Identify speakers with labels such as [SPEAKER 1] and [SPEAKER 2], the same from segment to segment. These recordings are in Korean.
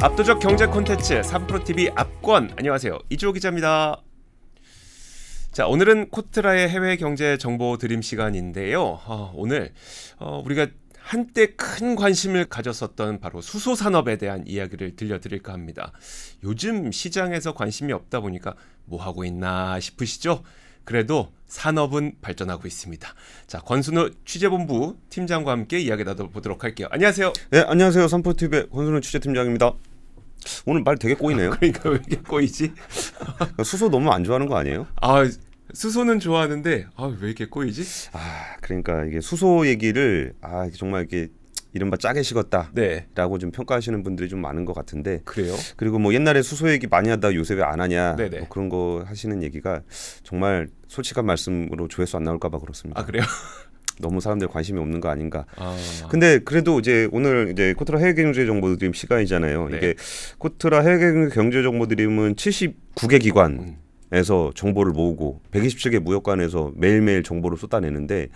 [SPEAKER 1] 압도적 경제 콘텐츠 3프로TV 압권. 안녕하세요, 이주호 기자입니다. 자, 오늘은 코트라의 해외 경제 정보 드림 시간인데요. 오늘 우리가 한때 큰 관심을 가졌었던 바로 수소 산업에 대한 이야기를 들려드릴까 합니다. 요즘 시장에서 관심이 없다 보니까 뭐 하고 있나 싶으시죠? 그래도 산업은 발전하고 있습니다. 자, 권순우 취재본부 팀장과 함께 이야기 나눠보도록 할게요. 안녕하세요.
[SPEAKER 2] 네, 안녕하세요. 3프로TV의 권순우 취재팀장입니다. 오늘 말 되게 꼬이네요.
[SPEAKER 1] 그러니까 왜 이렇게 꼬이지?
[SPEAKER 2] 수소 너무 안 좋아하는 거 아니에요?
[SPEAKER 1] 수소는 좋아하는데 왜 이렇게 꼬이지?
[SPEAKER 2] 그러니까 이게 수소 얘기를 정말 이게 이른바 짜게 식었다라고
[SPEAKER 1] 네.
[SPEAKER 2] 좀 평가하시는 분들이 좀 많은 것 같은데.
[SPEAKER 1] 그래요?
[SPEAKER 2] 그리고 뭐 옛날에 수소 얘기 많이 하다 요새 왜 안 하냐
[SPEAKER 1] 네네.
[SPEAKER 2] 그런 거 하시는 얘기가 정말 솔직한 말씀으로 조회수 안 나올까 봐 그렇습니다.
[SPEAKER 1] 그래요?
[SPEAKER 2] 너무 사람들 관심이 없는 거 아닌가.
[SPEAKER 1] 근데
[SPEAKER 2] 근데 그래도 이제 오늘 이제 코트라 해외 경제 정보 드림 시간이잖아요.
[SPEAKER 1] 네.
[SPEAKER 2] 이게 코트라 해외 경제 정보 드림은 79개 기관에서 정보를 모으고 127개 무역관에서 매일매일 정보를 쏟아내는데,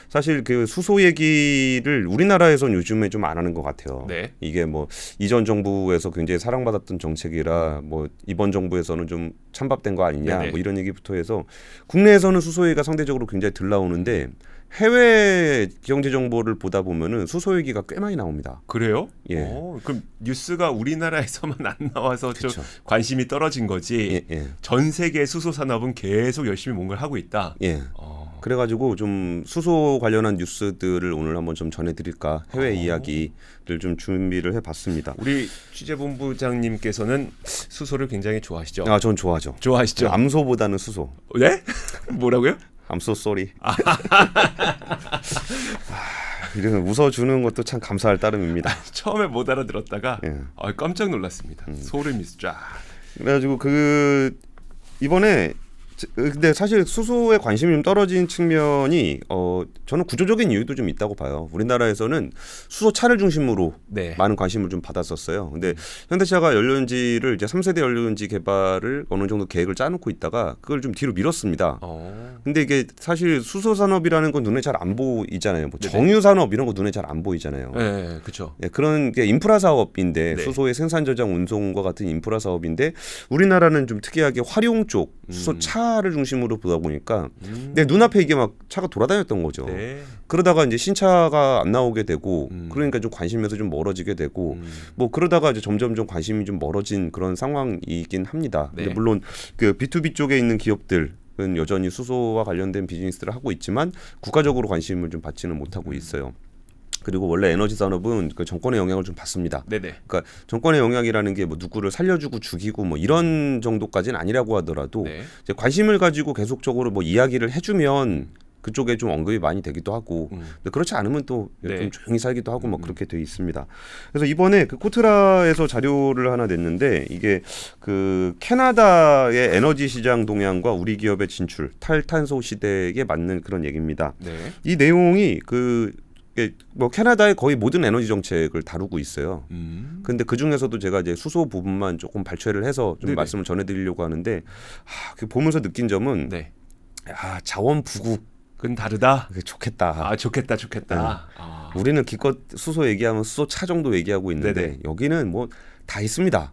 [SPEAKER 2] 사실 그 수소 얘기를 우리나라에선 요즘에 좀 안 하는 것 같아요.
[SPEAKER 1] 네.
[SPEAKER 2] 이게 뭐 이전 정부에서 굉장히 사랑받았던 정책이라 뭐 이번 정부에서는 좀 찬밥된 거 아니냐,
[SPEAKER 1] 네네.
[SPEAKER 2] 뭐 이런 얘기부터 해서 국내에서는 수소 얘기가 상대적으로 굉장히 덜 나오는데 해외 경제 정보를 보다 보면은 수소 얘기가 꽤 많이 나옵니다.
[SPEAKER 1] 그래요?
[SPEAKER 2] 예.
[SPEAKER 1] 그럼 뉴스가 우리나라에서만 안 나와서 좀
[SPEAKER 2] 그쵸.
[SPEAKER 1] 관심이 떨어진 거지.
[SPEAKER 2] 예.
[SPEAKER 1] 전 세계 수소 산업은 계속 열심히 뭔가를 하고 있다.
[SPEAKER 2] 예. 그래가지고 좀 수소 관련한 뉴스들을 오늘 한번 좀 전해드릴까, 해외 이야기를 좀 준비를 해봤습니다.
[SPEAKER 1] 우리 취재본부장님께서는 수소를 굉장히 좋아하시죠?
[SPEAKER 2] 전 좋아하죠.
[SPEAKER 1] 좋아하시죠?
[SPEAKER 2] 암소보다는 수소.
[SPEAKER 1] 네? 뭐라고요?
[SPEAKER 2] I'm so sorry. 이런 웃어주는 것도 참 감사할 따름입니다.
[SPEAKER 1] 처음에 못 알아들었다가
[SPEAKER 2] 예.
[SPEAKER 1] 깜짝 놀랐습니다. 소름이 쫙.
[SPEAKER 2] 그래가지고 이번에 근데 사실 수소에 관심이 좀 떨어진 측면이 저는 구조적인 이유도 좀 있다고 봐요. 우리나라에서는 수소차를 중심으로
[SPEAKER 1] 네.
[SPEAKER 2] 많은 관심을 좀 받았었어요. 근데 현대차가 연료연지를 이제 3세대 연료연지 개발을 어느 정도 계획을 짜놓고 있다가 그걸 좀 뒤로 미뤘습니다. 근데 이게 사실 수소 산업이라는 건 눈에 잘 안 보이잖아요. 뭐 정유 산업 이런 거 눈에 잘 안 보이잖아요.
[SPEAKER 1] 네, 그렇죠.
[SPEAKER 2] 예, 그런 게 인프라 사업인데,
[SPEAKER 1] 네.
[SPEAKER 2] 수소의 생산, 저장, 운송과 같은 인프라 사업인데 우리나라는 좀 특이하게 활용 쪽 수소차를 중심으로 보다 보니까 내 눈앞에 이게 막 차가 돌아다녔던 거죠.
[SPEAKER 1] 네.
[SPEAKER 2] 그러다가 이제 신차가 안 나오게 되고 그러니까 좀 관심에서 좀 멀어지게 되고 뭐 그러다가 이제 점점 좀 관심이 좀 멀어진 그런 상황이긴 합니다.
[SPEAKER 1] 네.
[SPEAKER 2] 근데 물론 그 B2B 쪽에 있는 기업들 은 여전히 수소와 관련된 비즈니스를 하고 있지만 국가적으로 관심을 좀 받지는 못하고 있어요. 그리고 원래 에너지 산업은 그 정권의 영향을 좀 받습니다.
[SPEAKER 1] 네네.
[SPEAKER 2] 그러니까 정권의 영향이라는 게 뭐 누구를 살려주고 죽이고 뭐 이런 정도까지는 아니라고 하더라도
[SPEAKER 1] 네.
[SPEAKER 2] 이제 관심을 가지고 계속적으로 뭐 이야기를 해주면 그쪽에 좀 언급이 많이 되기도 하고, 근데 그렇지 않으면 또 좀
[SPEAKER 1] 네.
[SPEAKER 2] 조용히 살기도 하고 뭐 그렇게 돼 있습니다. 그래서 이번에 그 코트라에서 자료를 하나 냈는데, 이게 그 캐나다의 에너지 시장 동향과 우리 기업의 진출, 탈탄소 시대에 맞는 그런 얘기입니다.
[SPEAKER 1] 네.
[SPEAKER 2] 이 내용이 뭐 캐나다의 거의 모든 에너지 정책을 다루고 있어요. 근데 그 중에서도 제가 이제 수소 부분만 조금 발췌를 해서 좀
[SPEAKER 1] 네네.
[SPEAKER 2] 말씀을 전해드리려고 하는데, 보면서 느낀 점은
[SPEAKER 1] 네.
[SPEAKER 2] 자원 부국
[SPEAKER 1] 그건 다르다.
[SPEAKER 2] 그게 좋겠다.
[SPEAKER 1] 좋겠다.
[SPEAKER 2] 우리는 기껏 수소 얘기하면 수소차 정도 얘기하고 있는데
[SPEAKER 1] 네네.
[SPEAKER 2] 여기는 뭐 다 있습니다.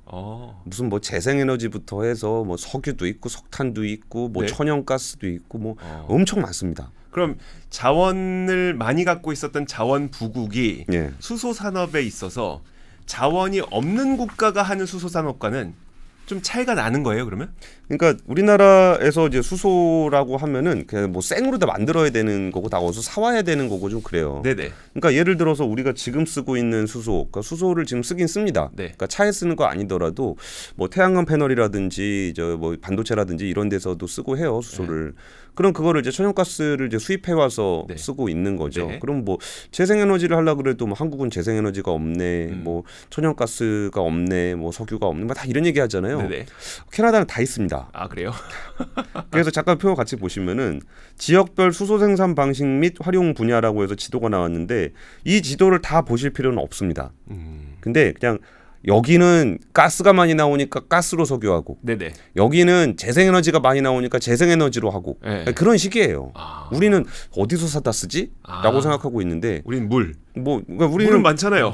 [SPEAKER 2] 무슨 뭐 재생에너지부터 해서 뭐 석유도 있고 석탄도 있고 뭐
[SPEAKER 1] 네.
[SPEAKER 2] 천연가스도 있고 뭐 엄청 많습니다.
[SPEAKER 1] 그럼 자원을 많이 갖고 있었던 자원 부국이
[SPEAKER 2] 예.
[SPEAKER 1] 수소 산업에 있어서 자원이 없는 국가가 하는 수소 산업과는 좀 차이가 나는 거예요, 그러면?
[SPEAKER 2] 그러니까 우리나라에서 이제 수소라고 하면은 그냥 뭐 생으로 다 만들어야 되는 거고 다 어디서 사와야 되는 거고 좀 그래요.
[SPEAKER 1] 네네.
[SPEAKER 2] 그러니까 예를 들어서 우리가 지금 쓰고 있는 수소, 그러니까 수소를 지금 쓰긴 씁니다.
[SPEAKER 1] 네.
[SPEAKER 2] 그러니까 차에 쓰는 거 아니더라도 뭐 태양광 패널이라든지 뭐 반도체라든지 이런 데서도 쓰고 해요, 수소를. 그럼 그거를 이제 천연가스를 이제 수입해 와서
[SPEAKER 1] 네.
[SPEAKER 2] 쓰고 있는 거죠.
[SPEAKER 1] 네.
[SPEAKER 2] 그럼 뭐 재생에너지를 하려고 그래도 뭐 한국은 재생에너지가 없네, 뭐 천연가스가 없네, 뭐 석유가 없네, 뭐 다 이런 얘기 하잖아요.
[SPEAKER 1] 네네.
[SPEAKER 2] 캐나다는 다 있습니다.
[SPEAKER 1] 그래요?
[SPEAKER 2] 그래서 잠깐 표 같이 보시면은 지역별 수소 생산 방식 및 활용 분야라고 해서 지도가 나왔는데, 이 지도를 다 보실 필요는 없습니다. 근데 그냥 여기는 가스가 많이 나오니까 가스로 석유하고,
[SPEAKER 1] 네네.
[SPEAKER 2] 여기는 재생에너지가 많이 나오니까 재생에너지로 하고,
[SPEAKER 1] 네.
[SPEAKER 2] 그런 식이에요.
[SPEAKER 1] 아.
[SPEAKER 2] 우리는 어디서 사다 쓰지?
[SPEAKER 1] 아.
[SPEAKER 2] 라고 생각하고 있는데,
[SPEAKER 1] 우린 물.
[SPEAKER 2] 뭐 그러니까 우리는
[SPEAKER 1] 물은 많잖아요.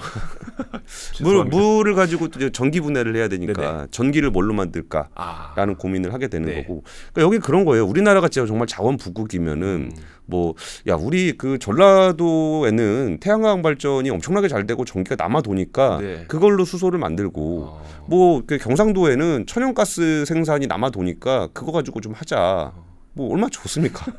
[SPEAKER 2] 물을 가지고 또 이제 전기 분해를 해야 되니까
[SPEAKER 1] 네네.
[SPEAKER 2] 전기를 뭘로 만들까라는
[SPEAKER 1] 아,
[SPEAKER 2] 고민을 하게 되는
[SPEAKER 1] 네.
[SPEAKER 2] 거고. 그러니까 여기 그런 거예요. 우리나라가 진짜 정말 자원 부국이면은 뭐 야 우리 그 전라도에는 태양광 발전이 엄청나게 잘 되고 전기가 남아 도니까
[SPEAKER 1] 네.
[SPEAKER 2] 그걸로 수소를 만들고 뭐 그 경상도에는 천연가스 생산이 남아 도니까 그거 가지고 좀 하자. 뭐 얼마나 좋습니까?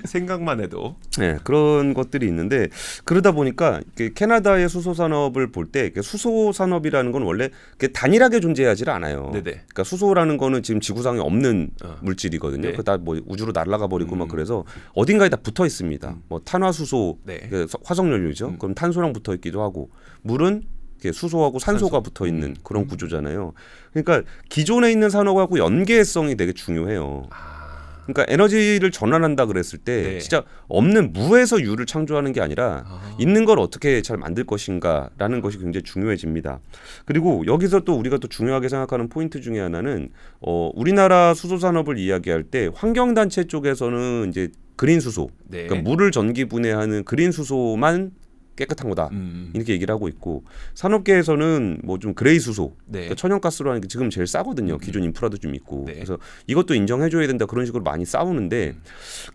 [SPEAKER 1] 생각만 해도
[SPEAKER 2] 네, 그런 것들이 있는데 그러다 보니까 캐나다의 수소 산업을 볼 때 수소 산업이라는 건 원래 단일하게 존재하지 않아요.
[SPEAKER 1] 네네.
[SPEAKER 2] 그러니까 수소라는 거는 지금 지구상에 없는 물질이거든요.
[SPEAKER 1] 네.
[SPEAKER 2] 그 다 뭐 우주로 날아가 버리고 막 그래서 어딘가에 다 붙어 있습니다. 뭐 탄화수소,
[SPEAKER 1] 네.
[SPEAKER 2] 화석연료죠. 그럼 탄소랑 붙어 있기도 하고 물은 이렇게 수소하고 산소가 붙어 있는 그런 구조잖아요. 그러니까 기존에 있는 산업하고 연계성이 되게 중요해요. 그러니까 에너지를 전환한다 그랬을 때
[SPEAKER 1] 네.
[SPEAKER 2] 진짜 없는 무에서 유를 창조하는 게 아니라 있는 걸 어떻게 잘 만들 것인가라는 것이 굉장히 중요해집니다. 그리고 여기서 또 우리가 또 중요하게 생각하는 포인트 중에 하나는 우리나라 수소 산업을 이야기할 때 환경단체 쪽에서는 이제 그린 수소,
[SPEAKER 1] 네.
[SPEAKER 2] 그러니까 물을 전기 분해하는 그린 수소만 깨끗한 거다 이렇게 얘기를 하고 있고 산업계에서는 뭐 좀 그레이 수소,
[SPEAKER 1] 네.
[SPEAKER 2] 그러니까 천연가스로 하는 게 지금 제일 싸거든요. 기존 인프라도 좀 있고
[SPEAKER 1] 네.
[SPEAKER 2] 그래서 이것도 인정해줘야 된다 그런 식으로 많이 싸우는데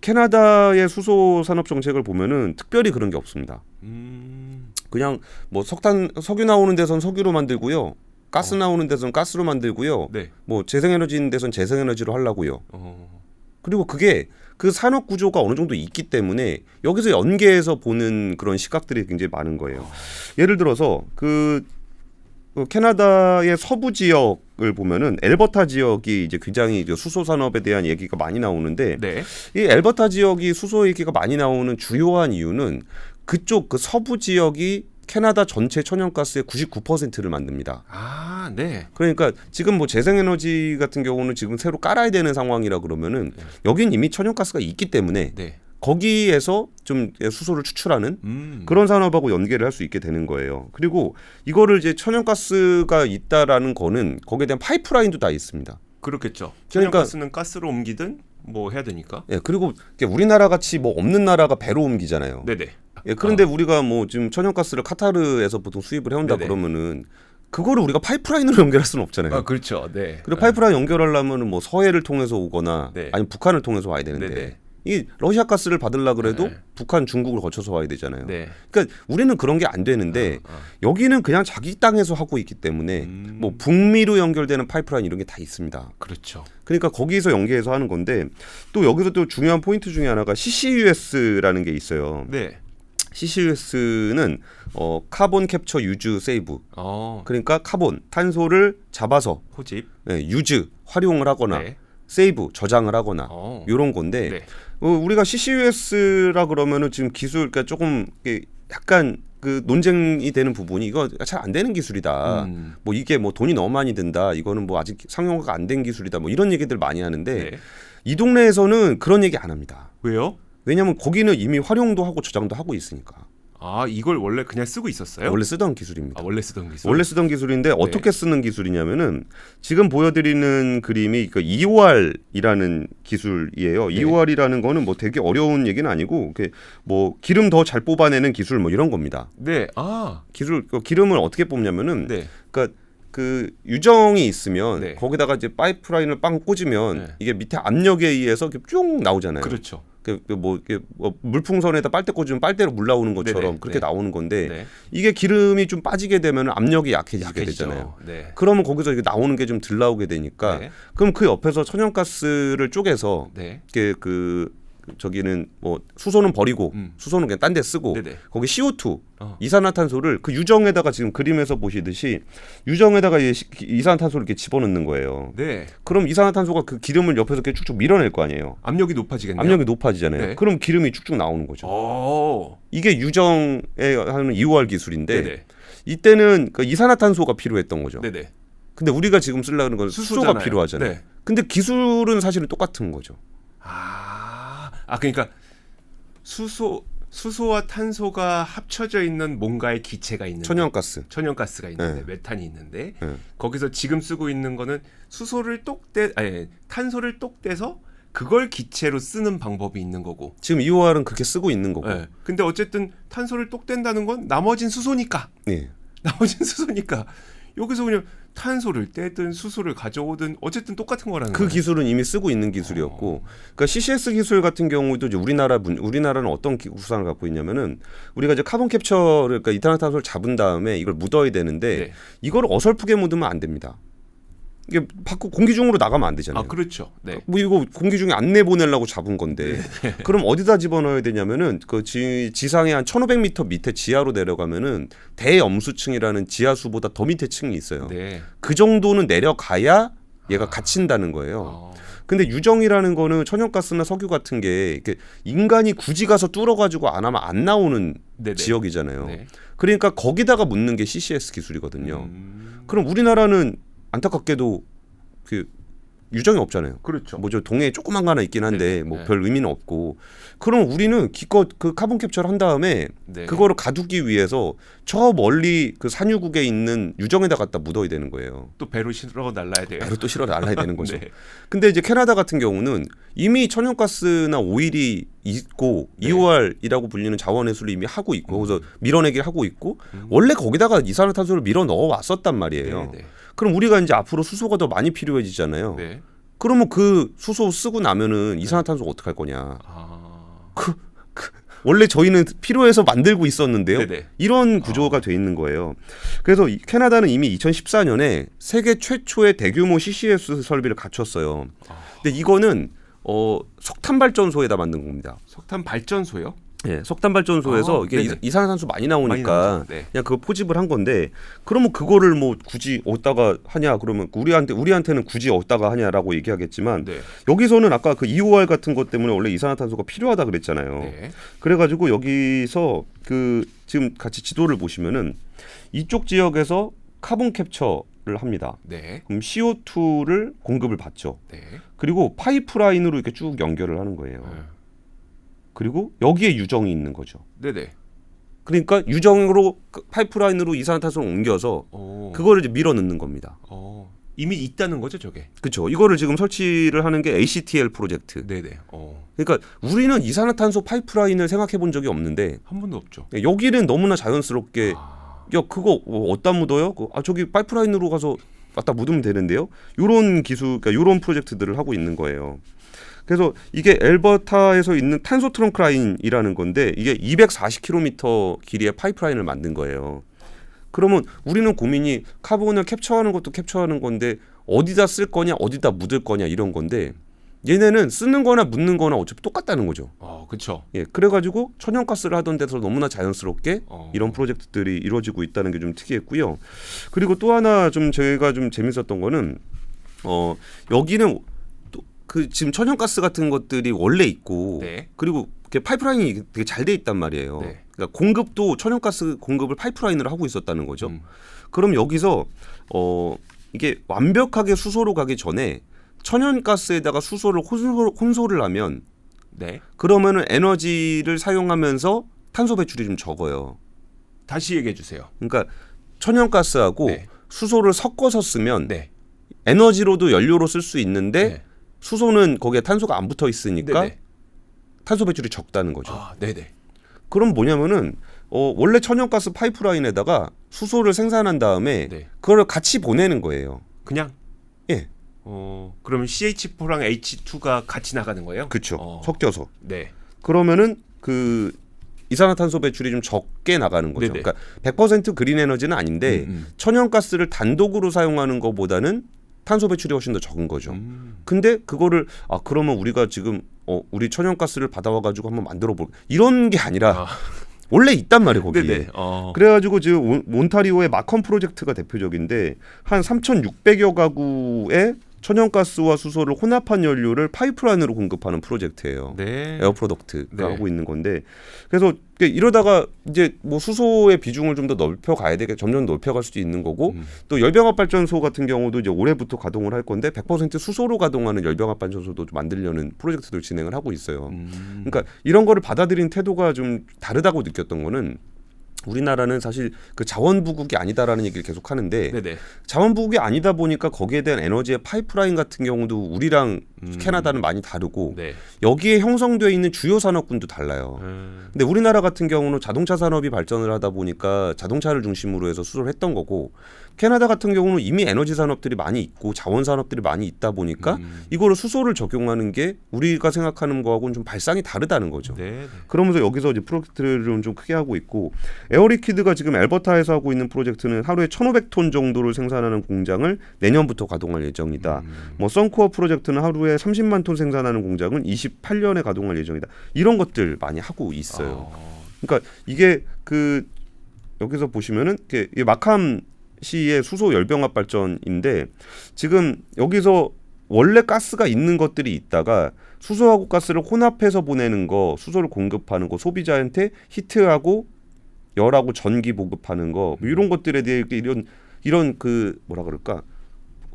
[SPEAKER 2] 캐나다의 수소 산업 정책을 보면은 특별히 그런 게 없습니다. 그냥 뭐 석유 나오는 데선 석유로 만들고요. 가스 나오는 데선 가스로 만들고요.
[SPEAKER 1] 네.
[SPEAKER 2] 뭐 재생에너지 있는 데선 재생에너지로 하려고요.
[SPEAKER 1] 어.
[SPEAKER 2] 그리고 그게 그 산업 구조가 어느 정도 있기 때문에 여기서 연계해서 보는 그런 시각들이 굉장히 많은 거예요. 예를 들어서 그 캐나다의 서부 지역을 보면은 엘버타 지역이 이제 굉장히 수소 산업에 대한 얘기가 많이 나오는데
[SPEAKER 1] 네.
[SPEAKER 2] 이 엘버타 지역이 수소 얘기가 많이 나오는 주요한 이유는 그쪽 그 서부 지역이 캐나다 전체 천연가스의 99%를 만듭니다.
[SPEAKER 1] 아, 네.
[SPEAKER 2] 그러니까 지금 뭐 재생에너지 같은 경우는 지금 새로 깔아야 되는 상황이라 그러면은 여긴 이미 천연가스가 있기 때문에
[SPEAKER 1] 네.
[SPEAKER 2] 거기에서 좀 수소를 추출하는 그런 산업하고 연계를 할 수 있게 되는 거예요. 그리고 이거를 이제 천연가스가 있다라는 거는 거기에 대한 파이프라인도 다 있습니다.
[SPEAKER 1] 그렇겠죠.
[SPEAKER 2] 그러니까-
[SPEAKER 1] 천연가스는 가스로 옮기든 뭐 해야 되니까.
[SPEAKER 2] 예, 그리고 우리나라 같이 뭐 없는 나라가 배로 옮기잖아요.
[SPEAKER 1] 네네.
[SPEAKER 2] 예, 그런데 우리가 뭐 지금 천연가스를 카타르에서 보통 수입을 해온다
[SPEAKER 1] 네네.
[SPEAKER 2] 그러면은 그거를 우리가 파이프라인으로 연결할 수는 없잖아요.
[SPEAKER 1] 아, 그렇죠. 네.
[SPEAKER 2] 그리고 파이프라인 연결하려면은 뭐 서해를 통해서 오거나
[SPEAKER 1] 네.
[SPEAKER 2] 아니면 북한을 통해서 와야 되는데
[SPEAKER 1] 네네.
[SPEAKER 2] 이 러시아 가스를 받으려 그래도
[SPEAKER 1] 네.
[SPEAKER 2] 북한, 중국을 거쳐서 와야 되잖아요.
[SPEAKER 1] 네.
[SPEAKER 2] 그러니까 우리는 그런 게 안 되는데 여기는 그냥 자기 땅에서 하고 있기 때문에 뭐 북미로 연결되는 파이프라인 이런 게 다 있습니다.
[SPEAKER 1] 그렇죠.
[SPEAKER 2] 그러니까 거기서 연계해서 하는 건데 또 여기서 또 중요한 포인트 중에 하나가 CCUS라는 게 있어요.
[SPEAKER 1] 네.
[SPEAKER 2] CCUS는 카본 캡처 유즈 세이브.
[SPEAKER 1] 어.
[SPEAKER 2] 그러니까 카본, 탄소를 잡아서
[SPEAKER 1] 호집.
[SPEAKER 2] 유즈, 활용을 하거나
[SPEAKER 1] 네.
[SPEAKER 2] 세이브, 저장을 하거나
[SPEAKER 1] 어.
[SPEAKER 2] 이런 건데
[SPEAKER 1] 네.
[SPEAKER 2] 우리가 CCUS라 그러면은 지금 기술 그러니까 조금 약간 그 논쟁이 되는 부분이 이거 잘 안 되는 기술이다. 뭐 이게 뭐 돈이 너무 많이 든다. 이거는 뭐 아직 상용화가 안 된 기술이다. 뭐 이런 얘기들 많이 하는데
[SPEAKER 1] 네.
[SPEAKER 2] 이 동네에서는 그런 얘기 안 합니다.
[SPEAKER 1] 왜요?
[SPEAKER 2] 왜냐하면 거기는 이미 활용도 하고 저장도 하고 있으니까.
[SPEAKER 1] 아, 이걸 원래 그냥 쓰고 있었어요?
[SPEAKER 2] 원래 쓰던 기술입니다.
[SPEAKER 1] 아, 원래 쓰던 기술.
[SPEAKER 2] 원래 쓰던 기술인데 어떻게 쓰는 기술이냐면은 지금 보여드리는 그림이 그 EOR이라는 기술이에요.
[SPEAKER 1] 네.
[SPEAKER 2] EOR이라는 거는 뭐 되게 어려운 얘기는 아니고 뭐 기름 더 잘 뽑아내는 기술 뭐 이런 겁니다.
[SPEAKER 1] 네. 아.
[SPEAKER 2] 기름을 어떻게 뽑냐면은
[SPEAKER 1] 네.
[SPEAKER 2] 그러니까 그 유정이 있으면
[SPEAKER 1] 네.
[SPEAKER 2] 거기다가 이제 파이프라인을 빵 꽂으면
[SPEAKER 1] 네.
[SPEAKER 2] 이게 밑에 압력에 의해서 이렇게 쭉 나오잖아요.
[SPEAKER 1] 그렇죠.
[SPEAKER 2] 뭐 물풍선에다 빨대 꽂으면 빨대로 물 나오는 것처럼
[SPEAKER 1] 네네.
[SPEAKER 2] 그렇게
[SPEAKER 1] 네.
[SPEAKER 2] 나오는 건데
[SPEAKER 1] 네.
[SPEAKER 2] 이게 기름이 좀 빠지게 되면 압력이 약해지게
[SPEAKER 1] 약해지죠.
[SPEAKER 2] 되잖아요.
[SPEAKER 1] 네.
[SPEAKER 2] 그러면 거기서 이게 나오는 게 좀 덜 나오게 되니까
[SPEAKER 1] 네.
[SPEAKER 2] 그럼 그 옆에서 천연가스를 쪼개서
[SPEAKER 1] 네.
[SPEAKER 2] 저기는 뭐 수소는 버리고 수소는 그냥 딴 데 쓰고
[SPEAKER 1] 네네.
[SPEAKER 2] 거기 CO2
[SPEAKER 1] 어.
[SPEAKER 2] 이산화탄소를 그 유정에다가 지금 그림에서 보시듯이 유정에다가 이산화탄소를 이렇게 집어넣는 거예요.
[SPEAKER 1] 네.
[SPEAKER 2] 그럼 이산화탄소가 그 기름을 옆에서 이렇게 쭉쭉 밀어낼 거 아니에요.
[SPEAKER 1] 압력이 높아지겠네요.
[SPEAKER 2] 압력이 높아지잖아요.
[SPEAKER 1] 네.
[SPEAKER 2] 그럼 기름이 쭉쭉 나오는 거죠.
[SPEAKER 1] 오.
[SPEAKER 2] 이게 유정에 하는 EOR 기술인데
[SPEAKER 1] 네네.
[SPEAKER 2] 이때는 그 이산화탄소가 필요했던 거죠.
[SPEAKER 1] 네네.
[SPEAKER 2] 근데 우리가 지금 쓰려는 건 수소가
[SPEAKER 1] 수소잖아요.
[SPEAKER 2] 필요하잖아요.
[SPEAKER 1] 네.
[SPEAKER 2] 근데 기술은 사실은 똑같은 거죠.
[SPEAKER 1] 그러니까 수소와 탄소가 합쳐져 있는 뭔가의 기체가 있는데
[SPEAKER 2] 천연가스.
[SPEAKER 1] 가 있는데
[SPEAKER 2] 네.
[SPEAKER 1] 메탄이 있는데
[SPEAKER 2] 네.
[SPEAKER 1] 거기서 지금 쓰고 있는 거는 탄소를 똑 떼서 그걸 기체로 쓰는 방법이 있는 거고.
[SPEAKER 2] 지금 2호알은 그렇게 쓰고 있는 거고.
[SPEAKER 1] 네. 근데 어쨌든 탄소를 똑 뗀다는 건 나머진 수소니까.
[SPEAKER 2] 네.
[SPEAKER 1] 나머진 수소니까. 여기서 그냥 탄소를 떼든 수소를 가져오든 어쨌든 똑같은 거라는
[SPEAKER 2] 그
[SPEAKER 1] 거예요.
[SPEAKER 2] 기술은 이미 쓰고 있는 기술이었고, 그러니까 CCS 기술 같은 경우도 이제 우리나라는 어떤 구상을 갖고 있냐면은 우리가 이제 카본 캡처를 그러니까 이산화탄소를 잡은 다음에 이걸 묻어야 되는데
[SPEAKER 1] 네.
[SPEAKER 2] 이걸 어설프게 묻으면 안 됩니다. 이게 밖으로 공기 중으로 나가면 안 되잖아요.
[SPEAKER 1] 아 그렇죠. 네.
[SPEAKER 2] 뭐 이거 공기 중에 안 내보내려고 잡은 건데 그럼 어디다 집어넣어야 되냐면은 그 지상의 한 1,500m 밑에 지하로 내려가면은 대염수층이라는 지하수보다 더 밑에 층이 있어요.
[SPEAKER 1] 네.
[SPEAKER 2] 그 정도는 내려가야 얘가 갇힌다는 거예요. 근데 유정이라는 거는 천연가스나 석유 같은 게 이렇게 인간이 굳이 가서 뚫어가지고 안 하면 안 나오는
[SPEAKER 1] 네네.
[SPEAKER 2] 지역이잖아요.
[SPEAKER 1] 네.
[SPEAKER 2] 그러니까 거기다가 묻는 게 CCS 기술이거든요. 그럼 우리나라는 안타깝게도 그 유정이 없잖아요.
[SPEAKER 1] 그렇죠.
[SPEAKER 2] 뭐죠 동해에 조그만 거 하나 있긴 한데
[SPEAKER 1] 네네.
[SPEAKER 2] 뭐
[SPEAKER 1] 네.
[SPEAKER 2] 별 의미는 없고. 그럼 우리는 기껏 그 카본 캡처를 한 다음에
[SPEAKER 1] 네.
[SPEAKER 2] 그거를 가두기 위해서 저 멀리 그 산유국에 있는 유정에다 갖다 묻어야 되는 거예요.
[SPEAKER 1] 또 배로 실어 날라야 돼요.
[SPEAKER 2] 배로 또 실어 날라야 되는 거죠.
[SPEAKER 1] 네.
[SPEAKER 2] 근데 이제 캐나다 같은 경우는 이미 천연가스나 오일이 있고
[SPEAKER 1] 네.
[SPEAKER 2] 2호알이라고 불리는 자원회수를 이미 하고 있고 그래서 밀어내기를 하고 있고 원래 거기다가 이산화탄소를 밀어 넣어 왔었단 말이에요.
[SPEAKER 1] 네.
[SPEAKER 2] 그럼 우리가 이제 앞으로 수소가 더 많이 필요해지잖아요.
[SPEAKER 1] 네.
[SPEAKER 2] 그러면 그 수소 쓰고 나면은 이산화탄소가 어떡할 거냐. 원래 저희는 필요해서 만들고 있었는데요.
[SPEAKER 1] 네네.
[SPEAKER 2] 이런 구조가 돼 있는 거예요. 그래서 캐나다는 이미 2014년에 세계 최초의 대규모 CCS 설비를 갖췄어요. 근데 이거는 석탄 발전소에다 만든 겁니다.
[SPEAKER 1] 석탄 발전소요?
[SPEAKER 2] 네, 석탄 발전소에서 이게
[SPEAKER 1] 네네.
[SPEAKER 2] 이산화탄소 많이 나오니까
[SPEAKER 1] 많이 나오죠. 네.
[SPEAKER 2] 그냥 그거 포집을 한 건데 그러면 그거를 뭐 굳이 어디다가 하냐 그러면 우리한테는 굳이 어디다가 하냐라고 얘기하겠지만
[SPEAKER 1] 네.
[SPEAKER 2] 여기서는 아까 그 2호알 같은 것 때문에 원래 이산화탄소가 필요하다 그랬잖아요.
[SPEAKER 1] 네.
[SPEAKER 2] 그래가지고 여기서 그 지금 같이 지도를 보시면은 이쪽 지역에서 카본 캡처를 합니다.
[SPEAKER 1] 네.
[SPEAKER 2] 그럼 CO2를 공급을 받죠.
[SPEAKER 1] 네.
[SPEAKER 2] 그리고 파이프라인으로 이렇게 쭉 연결을 하는 거예요. 그리고 여기에 유정이 있는 거죠.
[SPEAKER 1] 네네.
[SPEAKER 2] 그러니까 유정으로 파이프라인으로 이산화탄소를 옮겨서 그거를 이제 밀어 넣는 겁니다.
[SPEAKER 1] 이미 있다는 거죠, 저게.
[SPEAKER 2] 그렇죠. 이거를 지금 설치를 하는 게 ACTL 프로젝트.
[SPEAKER 1] 네네.
[SPEAKER 2] 그러니까 우리는 이산화탄소 파이프라인을 생각해 본 적이 없는데
[SPEAKER 1] 한 번도 없죠.
[SPEAKER 2] 여기는 너무나 자연스럽게 야 그거 어디다 묻어요? 저기 파이프라인으로 가서 갖다 묻으면 되는데요. 이런 기술, 그러니까 이런 프로젝트들을 하고 있는 거예요. 그래서 이게 엘버타에서 있는 탄소 트렁크 라인이라는 건데 이게 240km 길이의 파이프라인을 만든 거예요. 그러면 우리는 고민이 카본을 캡처하는 것도 캡처하는 건데 어디다 쓸 거냐 어디다 묻을 거냐 이런 건데 얘네는 쓰는 거나 묻는 거나 어차피 똑같다는 거죠.
[SPEAKER 1] 그렇죠.
[SPEAKER 2] 예, 그래가지고 천연가스를 하던 데서 너무나 자연스럽게 이런 프로젝트들이 이루어지고 있다는 게 좀 특이했고요. 그리고 또 하나 좀 제가 좀 재밌었던 거는 여기는 그 지금 천연가스 같은 것들이 원래 있고
[SPEAKER 1] 네.
[SPEAKER 2] 그리고 파이프라인이 되게 잘 돼 있단 말이에요.
[SPEAKER 1] 네.
[SPEAKER 2] 그러니까 공급도 천연가스 공급을 파이프라인으로 하고 있었다는 거죠. 그럼 여기서 이게 완벽하게 수소로 가기 전에 천연가스에다가 수소를 혼소를 하면
[SPEAKER 1] 네.
[SPEAKER 2] 그러면은 에너지를 사용하면서 탄소 배출이 좀 적어요.
[SPEAKER 1] 다시 얘기해 주세요.
[SPEAKER 2] 그러니까 천연가스하고
[SPEAKER 1] 네.
[SPEAKER 2] 수소를 섞어서 쓰면
[SPEAKER 1] 네.
[SPEAKER 2] 에너지로도 연료로 쓸 수 있는데
[SPEAKER 1] 네.
[SPEAKER 2] 수소는 거기에 탄소가 안 붙어 있으니까
[SPEAKER 1] 네네.
[SPEAKER 2] 탄소 배출이 적다는 거죠.
[SPEAKER 1] 네네.
[SPEAKER 2] 그럼 뭐냐면은 원래 천연가스 파이프라인에다가 수소를 생산한 다음에
[SPEAKER 1] 네.
[SPEAKER 2] 그걸 같이 보내는 거예요.
[SPEAKER 1] 그냥?
[SPEAKER 2] 예.
[SPEAKER 1] 그러면 CH4랑 H2가 같이 나가는 거예요?
[SPEAKER 2] 그렇죠. 섞여서.
[SPEAKER 1] 네.
[SPEAKER 2] 그러면은 그 이산화탄소 배출이 좀 적게 나가는 거죠.
[SPEAKER 1] 네네.
[SPEAKER 2] 그러니까 100% 그린 에너지는 아닌데 천연가스를 단독으로 사용하는 것보다는 탄소 배출이 훨씬 더 적은 거죠. 근데 그거를 그러면 우리가 지금 우리 천연가스를 받아와 가지고 한번 만들어 볼 이런 게 아니라 원래 있단 말이에요 거기에.
[SPEAKER 1] 네네.
[SPEAKER 2] 그래가지고 지금 몬타리오의 마컨 프로젝트가 대표적인데 한 3,600여 가구의 천연가스와 수소를 혼합한 연료를 파이프라인으로 공급하는 프로젝트예요.
[SPEAKER 1] 네.
[SPEAKER 2] 에어 프로덕트가
[SPEAKER 1] 네.
[SPEAKER 2] 하고 있는 건데 그래서 이러다가 이제 뭐 수소의 비중을 좀 더 넓혀 가야 되게 점점 넓혀갈 수도 있는 거고 또 열병합 발전소 같은 경우도 이제 올해부터 가동을 할 건데 100% 수소로 가동하는 열병합 발전소도 좀 만들려는 프로젝트들 진행을 하고 있어요. 그러니까 이런 거를 받아들인 태도가 좀 다르다고 느꼈던 거는 우리나라는 사실 그 자원부국이 아니다라는 얘기를 계속 하는데
[SPEAKER 1] 네네.
[SPEAKER 2] 자원부국이 아니다 보니까 거기에 대한 에너지의 파이프라인 같은 경우도 우리랑 캐나다는 많이 다르고
[SPEAKER 1] 네.
[SPEAKER 2] 여기에 형성되어 있는 주요 산업군도 달라요. 근데 우리나라 같은 경우는 자동차 산업이 발전을 하다 보니까 자동차를 중심으로 해서 수소를 했던 거고 캐나다 같은 경우는 이미 에너지 산업들이 많이 있고 자원 산업들이 많이 있다 보니까 이거를 수소를 적용하는 게 우리가 생각하는 거하고는 좀 발상이 다르다는 거죠.
[SPEAKER 1] 네.
[SPEAKER 2] 그러면서 여기서 이제 프로젝트를 좀 크게 하고 있고 에어리퀴드가 지금 알버타에서 하고 있는 프로젝트는 하루에 1,500톤 정도를 생산하는 공장을 내년부터 가동할 예정이다. 뭐 선코어 프로젝트는 하루에 30만 톤 생산하는 공장은 28년에 가동할 예정이다. 이런 것들 많이 하고 있어요. 그러니까 이게 그 여기서 보시면은 이 마캄 시의 수소 열병합 발전인데 지금 여기서 원래 가스가 있는 것들이 있다가 수소하고 가스를 혼합해서 보내는 거, 수소를 공급하는 거, 소비자한테 히트하고 열하고 전기 보급하는 거, 뭐 이런 것들에 대해 이런 그 뭐라 그럴까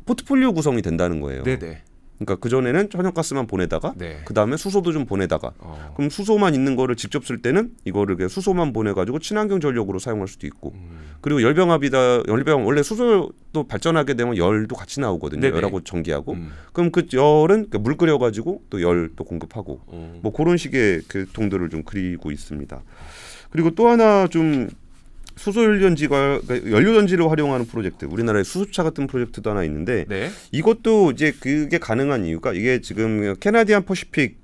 [SPEAKER 2] 포트폴리오 구성이 된다는 거예요.
[SPEAKER 1] 네네.
[SPEAKER 2] 그러니까 그 전에는 천연가스만 보내다가
[SPEAKER 1] 네.
[SPEAKER 2] 그 다음에 수소도 좀 보내다가 그럼 수소만 있는 거를 직접 쓸 때는 이거를 그냥 수소만 보내가지고 친환경 전력으로 사용할 수도 있고 그리고 열병합이다 열병 원래 수소도 발전하게 되면 열도 같이 나오거든요.
[SPEAKER 1] 네네.
[SPEAKER 2] 열하고 전기하고 그럼 그 열은 물 끓여가지고 또 열도 공급하고 뭐 그런 식의 그 동들을 좀 그리고 있습니다. 그리고 또 하나 좀 수소연료전지가 그러니까 연료전지를 활용하는 프로젝트, 우리나라의 수소차 같은 프로젝트도 하나 있는데
[SPEAKER 1] 네.
[SPEAKER 2] 이것도 이제 그게 가능한 이유가 이게 지금 캐나디안 퍼시픽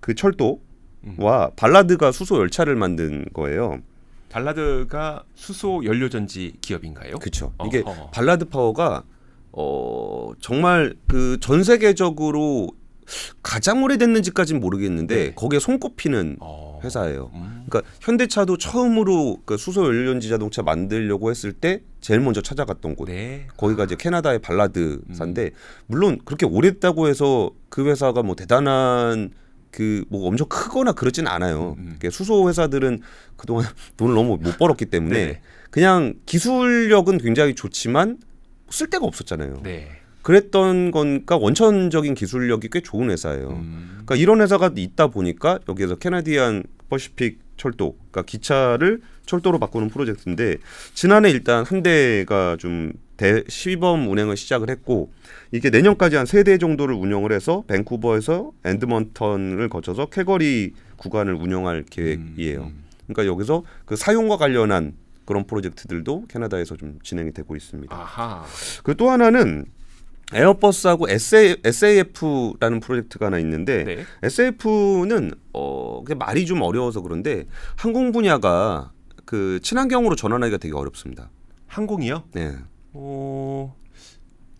[SPEAKER 2] 그 철도와 발라드가 수소 열차를 만든 거예요.
[SPEAKER 1] 발라드가 수소 연료전지 기업인가요?
[SPEAKER 2] 그렇죠. 이게 발라드 파워가 정말 그 전 세계적으로 가장 오래됐는지까지는 모르겠는데
[SPEAKER 1] 네.
[SPEAKER 2] 거기에 손꼽히는 회사예요. 그러니까 현대차도 처음으로 그 수소 연료전지 자동차 만들려고 했을 때 제일 먼저 찾아갔던 곳.
[SPEAKER 1] 네.
[SPEAKER 2] 거기가 이제 캐나다의 발라드사인데 물론 그렇게 오래됐다고 해서 그 회사가 뭐 대단한 그 뭐 엄청 크거나 그러진 않아요. 수소 회사들은 그동안 돈을 너무 못 벌었기 때문에
[SPEAKER 1] 네.
[SPEAKER 2] 그냥 기술력은 굉장히 좋지만 쓸 데가 없었잖아요.
[SPEAKER 1] 네.
[SPEAKER 2] 그랬던 거니까 원천적인 기술력이 꽤 좋은 회사예요. 그러니까 이런 회사가 있다 보니까 여기에서 캐나디안 퍼시픽 철도, 그러니까 기차를 철도로 바꾸는 프로젝트인데 지난해 일단 한 대가 좀 시범 운행을 시작을 했고 이게 내년까지 한 3대 정도를 운영을 해서 밴쿠버에서 에드먼턴을 거쳐서 캘거리 구간을 운영할 계획이에요. 그러니까 여기서 그 사용과 관련한 그런 프로젝트들도 캐나다에서 좀 진행이 되고 있습니다.
[SPEAKER 1] 아하.
[SPEAKER 2] 그리고 또 하나는 에어버스하고 SAF라는 프로젝트가 하나 있는데
[SPEAKER 1] 네.
[SPEAKER 2] SAF는 말이 좀 어려워서 그런데 항공 분야가 그 친환경으로 전환하기가 되게 어렵습니다.
[SPEAKER 1] 항공이요?
[SPEAKER 2] 네,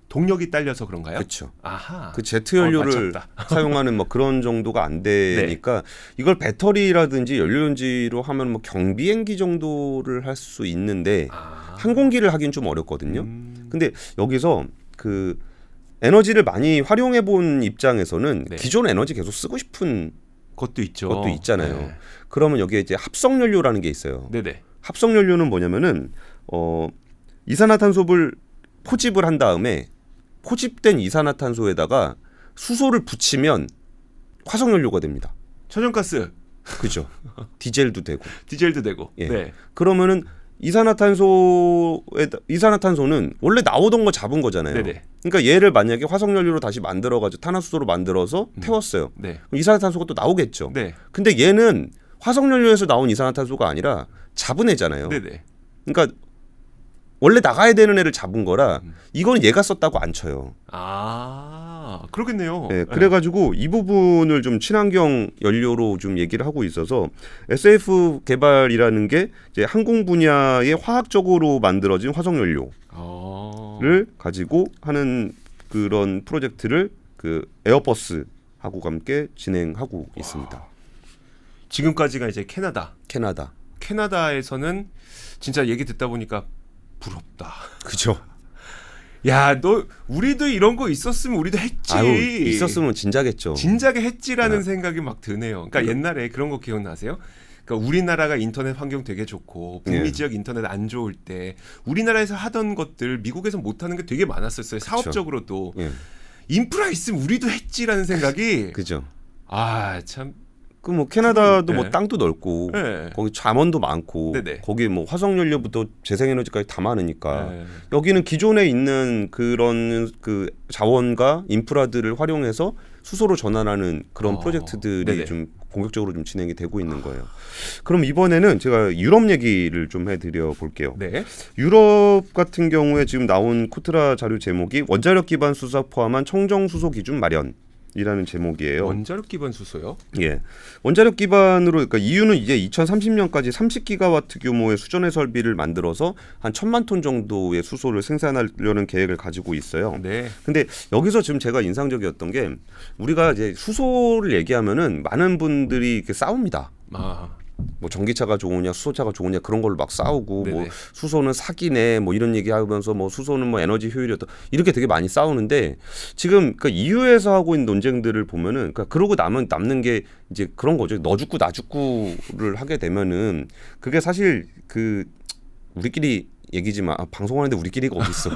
[SPEAKER 1] 동력이 딸려서 그런가요?
[SPEAKER 2] 그렇죠.
[SPEAKER 1] 아하.
[SPEAKER 2] 그 제트 연료를 사용하는 뭐 그런 정도가 안 되니까 이걸 배터리라든지 연료전지로 하면 뭐 경비행기 정도를 할 수 있는데 항공기를 하긴 좀 어렵거든요. 근데 여기서 그 에너지를 많이 활용해 본 입장에서는
[SPEAKER 1] 네.
[SPEAKER 2] 기존 에너지 계속 쓰고 싶은
[SPEAKER 1] 것도 있죠.
[SPEAKER 2] 것도 있잖아요.
[SPEAKER 1] 네.
[SPEAKER 2] 그러면 여기에 이제 합성 연료라는 게 있어요.
[SPEAKER 1] 네네.
[SPEAKER 2] 합성 연료는 뭐냐면은 이산화탄소를 포집을 한 다음에 포집된 이산화탄소에다가 수소를 붙이면 화석 연료가 됩니다.
[SPEAKER 1] 천연가스,
[SPEAKER 2] 그죠? 디젤도 되고.
[SPEAKER 1] 디젤도 되고.
[SPEAKER 2] 예.
[SPEAKER 1] 네.
[SPEAKER 2] 그러면은 이산화탄소는 원래 나오던 거 잡은 거잖아요.
[SPEAKER 1] 네네.
[SPEAKER 2] 그러니까 얘를 만약에 화석연료로 다시 만들어가지고 탄화수소로 만들어서 태웠어요.
[SPEAKER 1] 네.
[SPEAKER 2] 그럼 이산화탄소가 또 나오겠죠.
[SPEAKER 1] 네.
[SPEAKER 2] 근데 얘는 화석연료에서 나온 이산화탄소가 아니라 잡은 애잖아요.
[SPEAKER 1] 네네.
[SPEAKER 2] 그러니까 원래 나가야 되는 애를 잡은 거라 이거는 얘가 썼다고 안 쳐요.
[SPEAKER 1] 아, 그렇겠네요.
[SPEAKER 2] 네, 그래가지고 이 부분을 좀 친환경 연료로 좀 얘기를 하고 있어서 SF 개발이라는 게 이제 항공 분야에 화학적으로 만들어진 화석 연료를 가지고 하는 그런 프로젝트를 그 에어버스하고 함께 진행하고 있습니다.
[SPEAKER 1] 지금까지가 이제 캐나다. 캐나다에서는 진짜 얘기 듣다 보니까 부럽다.
[SPEAKER 2] 그죠?
[SPEAKER 1] 야, 너 우리도 이런 거 있었으면 우리도 했지.
[SPEAKER 2] 아유, 있었으면 진작했죠.
[SPEAKER 1] 진작에 했지라는 생각이 막 드네요. 그러니까 옛날에 그런 거 기억나세요? 그러니까 우리나라가 인터넷 환경 되게 좋고 북미 지역 인터넷 안 좋을 때 우리나라에서 하던 것들 미국에서 못 하는 게 되게 많았었어요. 그쵸. 사업적으로도. 인프라 있으면 우리도 했지라는 생각이
[SPEAKER 2] 그죠.
[SPEAKER 1] 아, 참
[SPEAKER 2] 그 뭐 캐나다도 뭐
[SPEAKER 1] 네.
[SPEAKER 2] 땅도 넓고
[SPEAKER 1] 네.
[SPEAKER 2] 거기 잠원도 많고
[SPEAKER 1] 네네.
[SPEAKER 2] 거기 뭐 화석 연료부터 재생에너지까지 다 많으니까
[SPEAKER 1] 네.
[SPEAKER 2] 여기는 기존에 있는 그런 그 자원과 인프라들을 활용해서 수소로 전환하는 그런 프로젝트들이
[SPEAKER 1] 네네.
[SPEAKER 2] 좀 본격적으로 좀 진행이 되고 있는 거예요. 그럼 이번에는 제가 유럽 얘기를 좀 해드려 볼게요.
[SPEAKER 1] 네.
[SPEAKER 2] 유럽 같은 경우에 지금 나온 코트라 자료 제목이 원자력 기반 수소 포함한 청정 수소 기준 마련이라는 제목이에요.
[SPEAKER 1] 원자력 기반 수소요?
[SPEAKER 2] 예, 원자력 기반으로 그러니까 EU는 이제 2030년까지 30기가와트 규모의 수전해 설비를 만들어서 한 1,000만 톤 정도의 수소를 생산하려는 계획을 가지고 있어요.
[SPEAKER 1] 네.
[SPEAKER 2] 근데 여기서 지금 제가 인상적이었던 게 우리가 이제 수소를 얘기하면은 많은 분들이 이렇게 싸웁니다.
[SPEAKER 1] 아,
[SPEAKER 2] 뭐 전기차가 좋으냐 수소차가 좋으냐 그런 걸로 막 싸우고 뭐
[SPEAKER 1] 네네.
[SPEAKER 2] 수소는 사기네 뭐 이런 얘기하면서 뭐 수소는 뭐 에너지 효율이 어떠 이렇게 되게 많이 싸우는데 지금 그 EU에서 하고 있는 논쟁들을 보면은 그러고 남는 게 이제 그런 거죠. 너 죽고 나 죽고를 하게 되면은 그게 사실 그 우리끼리 얘기지만 방송하는데 우리끼리가 어디 있어?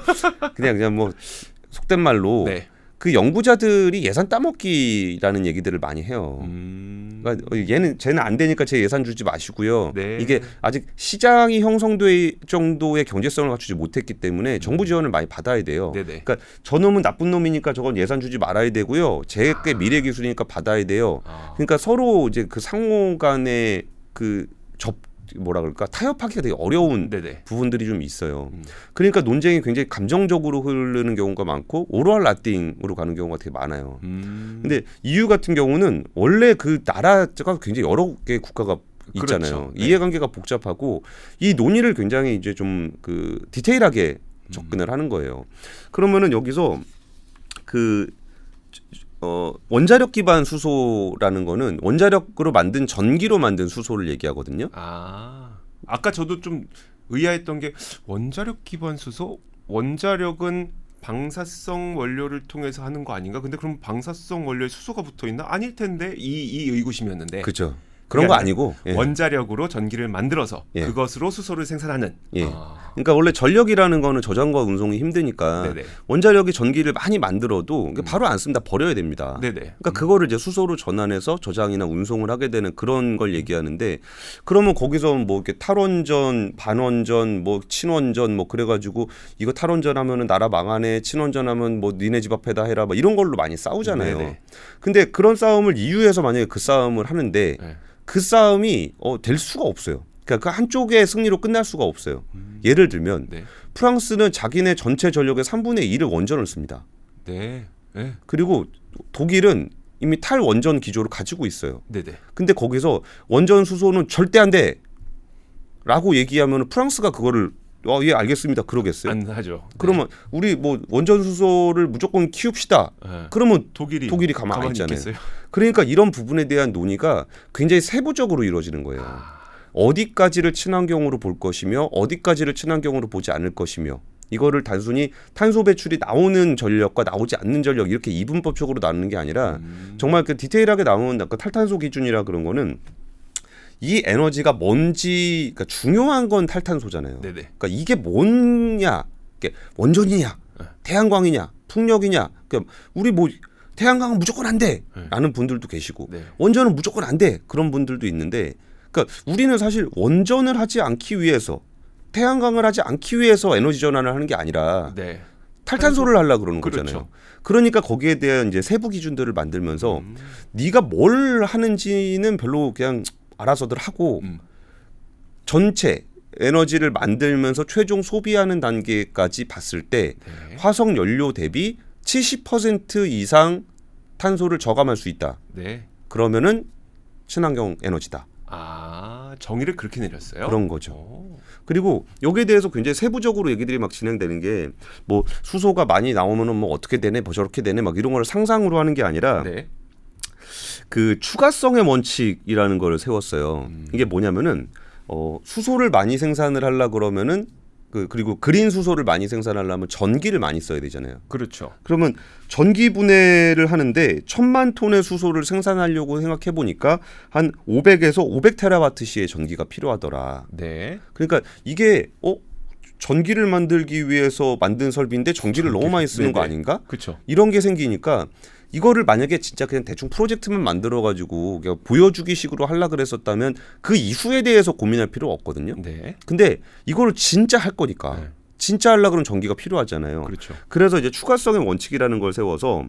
[SPEAKER 2] 그냥 뭐 속된 말로
[SPEAKER 1] 네.
[SPEAKER 2] 그 연구자들이 예산 따먹기라는 얘기들을 많이 해요. 그러니까 쟤는 안 되니까 제 예산 주지 마시고요.
[SPEAKER 1] 네.
[SPEAKER 2] 이게 아직 시장이 형성될 정도의 경제성을 갖추지 못했기 때문에 정부 지원을 많이 받아야 돼요.
[SPEAKER 1] 네네.
[SPEAKER 2] 그러니까 저놈은 나쁜 놈이니까 저건 예산 주지 말아야 되고요. 제게 미래 기술이니까 받아야 돼요. 그러니까 서로 이제 그 상호 간의 그 뭐라 그럴까 타협하기가 되게 어려운
[SPEAKER 1] 네네.
[SPEAKER 2] 부분들이 좀 있어요. 그러니까 논쟁이 굉장히 감정적으로 흐르는 경우가 많고 오로할 라띵으로 가는 경우가 되게 많아요. 근데 EU 같은 경우는 원래 그 나라가 굉장히 여러 개의 국가가 있잖아요.
[SPEAKER 1] 그렇죠. 네.
[SPEAKER 2] 이해관계가 복잡하고 이 논의를 굉장히 이제 좀 그 디테일하게 접근을 하는 거예요. 그러면은 여기서 그 원자력 기반 수소라는 거는 원자력으로 만든 전기로 만든 수소를 얘기하거든요.
[SPEAKER 1] 아까 저도 좀 의아했던 게 원자력 기반 수소? 원자력은 방사성 원료를 통해서 하는 거 아닌가? 근데 그럼 방사성 원료에 수소가 붙어 있나? 아닐 텐데 이 의구심이었는데.
[SPEAKER 2] 그렇죠. 그런 거 아니고
[SPEAKER 1] 원자력으로 전기를 만들어서
[SPEAKER 2] 예.
[SPEAKER 1] 그것으로 수소를 생산하는.
[SPEAKER 2] 예. 그러니까 원래 전력이라는 거는 저장과 운송이 힘드니까
[SPEAKER 1] 네네.
[SPEAKER 2] 원자력이 전기를 많이 만들어도 바로 안 씁니다. 버려야 됩니다.
[SPEAKER 1] 네네.
[SPEAKER 2] 그러니까 그거를 이제 수소로 전환해서 저장이나 운송을 하게 되는 그런 걸 얘기하는데 그러면 거기서 뭐 이렇게 탈원전, 반원전, 뭐 친원전 뭐 그래가지고 이거 탈원전하면은 나라 망하네, 친원전하면 뭐 니네 집 앞에다 해라, 뭐 이런 걸로 많이 싸우잖아요.
[SPEAKER 1] 네네.
[SPEAKER 2] 근데 그런 싸움을 EU에서 만약에 그 싸움을 하는데
[SPEAKER 1] 네.
[SPEAKER 2] 그 싸움이 될 수가 없어요. 그러니까 그 한쪽의 승리로 끝날 수가 없어요. 예를 들면
[SPEAKER 1] 네.
[SPEAKER 2] 프랑스는 자기네 전체 전력의 3분의 1을 원전을 씁니다.
[SPEAKER 1] 네. 네.
[SPEAKER 2] 그리고 독일은 이미 탈원전 기조를 가지고 있어요.
[SPEAKER 1] 네네.
[SPEAKER 2] 근데 거기서 원전 수소는 절대 안 돼. 라고 얘기하면 프랑스가 그거를 예 알겠습니다. 그러겠어요?
[SPEAKER 1] 안 하죠.
[SPEAKER 2] 그러면 우리 뭐 원전 수소를 무조건 키웁시다.
[SPEAKER 1] 네.
[SPEAKER 2] 그러면
[SPEAKER 1] 독일이
[SPEAKER 2] 가만히 안 있잖아요.
[SPEAKER 1] 있겠어요?
[SPEAKER 2] 그러니까 이런 부분에 대한 논의가 굉장히 세부적으로 이루어지는 거예요. 어디까지를 친환경으로 볼 것이며 어디까지를 친환경으로 보지 않을 것이며 이거를 단순히 탄소 배출이 나오는 전력과 나오지 않는 전력 이렇게 이분법적으로 나누는 게 아니라 정말 그 디테일하게 나오는 아까 탈탄소 기준이라 그런 거는 이 에너지가 뭔지 그러니까 중요한 건 탈탄소잖아요.
[SPEAKER 1] 네네.
[SPEAKER 2] 그러니까 이게 뭐냐, 이게 원전이냐, 태양광이냐, 풍력이냐. 그러니까 우리 뭐 태양광은 무조건 안 돼라는 분들도 계시고
[SPEAKER 1] 네.
[SPEAKER 2] 원전은 무조건 안 돼 그런 분들도 있는데, 그러니까 우리는 사실 원전을 하지 않기 위해서 태양광을 하지 않기 위해서 에너지 전환을 하는 게 아니라
[SPEAKER 1] 네.
[SPEAKER 2] 탈탄소를 하려고 그러는
[SPEAKER 1] 그렇죠.
[SPEAKER 2] 거잖아요. 그러니까 거기에 대한 이제 세부 기준들을 만들면서 네가 뭘 하는지는 별로 그냥 알아서들 하고 전체 에너지를 만들면서 최종 소비하는 단계까지 봤을 때
[SPEAKER 1] 네.
[SPEAKER 2] 화석 연료 대비 70% 이상 탄소를 저감할 수 있다.
[SPEAKER 1] 네.
[SPEAKER 2] 그러면은 친환경 에너지다.
[SPEAKER 1] 정의를 그렇게 내렸어요?
[SPEAKER 2] 그런 거죠.
[SPEAKER 1] 오.
[SPEAKER 2] 그리고 여기에 대해서 굉장히 세부적으로 얘기들이 막 진행되는 게 뭐 수소가 많이 나오면은 뭐 어떻게 되네, 뭐 저렇게 되네, 막 이런 걸 상상으로 하는 게 아니라
[SPEAKER 1] 네.
[SPEAKER 2] 그 추가성의 원칙이라는 걸 세웠어요. 이게 뭐냐면은 수소를 많이 생산을 하려 그러면은 그리고 그린 수소를 많이 생산하려면 전기를 많이 써야 되잖아요.
[SPEAKER 1] 그렇죠.
[SPEAKER 2] 그러면 전기 분해를 하는데 1,000만 톤의 수소를 생산하려고 생각해 보니까 한 500에서 500테라와트시의 전기가 필요하더라.
[SPEAKER 1] 네.
[SPEAKER 2] 그러니까 이게 전기를 만들기 위해서 만든 설비인데 전기를 너무 많이 쓰는 거
[SPEAKER 1] 네네.
[SPEAKER 2] 아닌가?
[SPEAKER 1] 그렇죠.
[SPEAKER 2] 이런 게 생기니까 이거를 만약에 진짜 그냥 대충 프로젝트만 만들어 가지고 보여주기 식으로 하려 그랬었다면 그 이후에 대해서 고민할 필요 없거든요.
[SPEAKER 1] 네.
[SPEAKER 2] 근데 이거를 진짜 할 거니까
[SPEAKER 1] 네.
[SPEAKER 2] 진짜 하려 그러면 전기가 필요하잖아요.
[SPEAKER 1] 그렇죠.
[SPEAKER 2] 그래서 이제 추가성의 원칙이라는 걸 세워서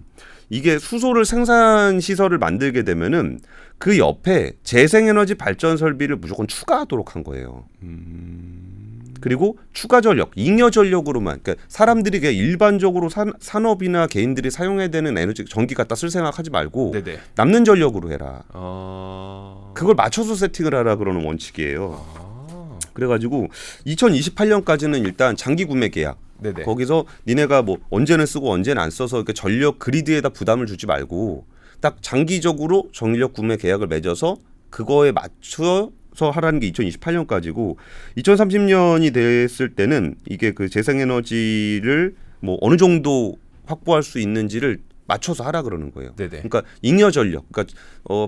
[SPEAKER 2] 이게 수소를 생산 시설을 만들게 되면은 그 옆에 재생에너지 발전 설비를 무조건 추가하도록 한 거예요. 그리고 추가 전력, 잉여 전력으로만, 그러니까 사람들이 그냥 일반적으로 산업이나 개인들이 사용해야 되는 에너지 전기 갖다 쓸 생각하지 말고
[SPEAKER 1] 네네.
[SPEAKER 2] 남는 전력으로 해라.
[SPEAKER 1] 어...
[SPEAKER 2] 그걸 맞춰서 세팅을 하라 그러는 원칙이에요. 그래가지고 2028년까지는 일단 장기 구매 계약.
[SPEAKER 1] 네네.
[SPEAKER 2] 거기서 니네가 뭐 언제는 쓰고 언제는 안 써서 이렇게 전력 그리드에다 부담을 주지 말고 딱 장기적으로 전력 구매 계약을 맺어서 그거에 맞춰서 하라는 게 2028년까지고 2030년이 됐을 때는 이게 그 재생에너지를 뭐 어느 정도 확보할 수 있는지를 맞춰서 하라 그러는 거예요.
[SPEAKER 1] 네네.
[SPEAKER 2] 그러니까 잉여 전력, 그러니까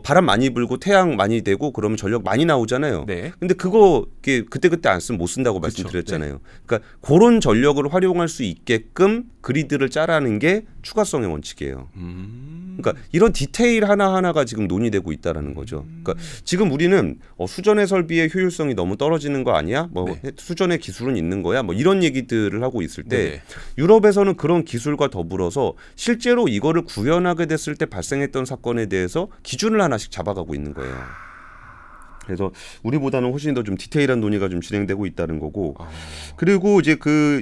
[SPEAKER 2] 바람 많이 불고 태양 많이 되고 그러면 전력 많이 나오잖아요.
[SPEAKER 1] 네.
[SPEAKER 2] 근데 그거 그때 안 쓰면 못 쓴다고
[SPEAKER 1] 그렇죠.
[SPEAKER 2] 말씀드렸잖아요. 그러니까 그런 전력을 활용할 수 있게끔 그리드를 짜라는 게 추가성의 원칙이에요. 그러니까 이런 디테일 하나하나가 지금 논의되고 있다라는 거죠. 그러니까 지금 우리는 수전의 설비의 효율성이 너무 떨어지는 거 아니야? 뭐
[SPEAKER 1] 네.
[SPEAKER 2] 수전의 기술은 있는 거야? 뭐 이런 얘기들을 하고 있을 때
[SPEAKER 1] 네네.
[SPEAKER 2] 유럽에서는 그런 기술과 더불어서 실제로 이거를 구현하게 됐을 때 발생했던 사건에 대해서 기준을 하나씩 잡아가고 있는 거예요. 그래서 우리보다는 훨씬 더 좀 디테일한 논의가 좀 진행되고 있다는 거고. 그리고 이제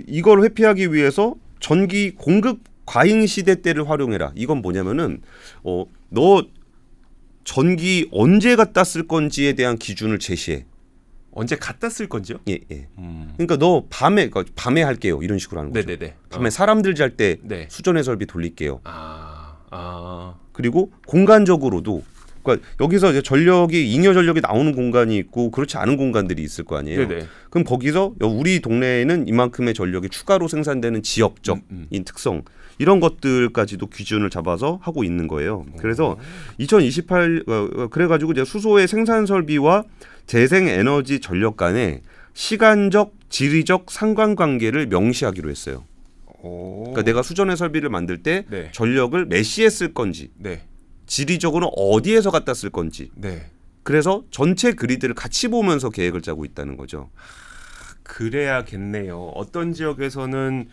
[SPEAKER 2] 이걸 회피하기 위해서 전기 공급 과잉 시대 때를 활용해라. 이건 뭐냐면은 너 전기 언제 갖다 쓸 건지에 대한 기준을 제시해.
[SPEAKER 1] 언제 갖다 쓸 건지요?
[SPEAKER 2] 예. 그러니까 너 밤에 할게요. 이런 식으로 하는 거죠.
[SPEAKER 1] 네네네.
[SPEAKER 2] 밤에 사람들 잘 때
[SPEAKER 1] 네.
[SPEAKER 2] 수전의 설비 돌릴게요.
[SPEAKER 1] 아.
[SPEAKER 2] 그리고 공간적으로도 그러니까 여기서 이제 잉여 전력이 나오는 공간이 있고 그렇지 않은 공간들이 있을 거 아니에요.
[SPEAKER 1] 네네.
[SPEAKER 2] 그럼 거기서 우리 동네에는 이만큼의 전력이 추가로 생산되는 지역적인 특성 이런 것들까지도 기준을 잡아서 하고 있는 거예요. 그래서 2028 그래가지고 이제 수소의 생산 설비와 재생 에너지 전력 간의 시간적, 지리적 상관관계를 명시하기로 했어요. 그러니까 내가 수전의 설비를 만들 때
[SPEAKER 1] 네.
[SPEAKER 2] 전력을 몇 시에 쓸 건지,
[SPEAKER 1] 네.
[SPEAKER 2] 지리적으로 어디에서 갖다 쓸 건지.
[SPEAKER 1] 네.
[SPEAKER 2] 그래서 전체 그리드를 같이 보면서 계획을 짜고 있다는 거죠.
[SPEAKER 1] 그래야겠네요. 어떤 지역에서는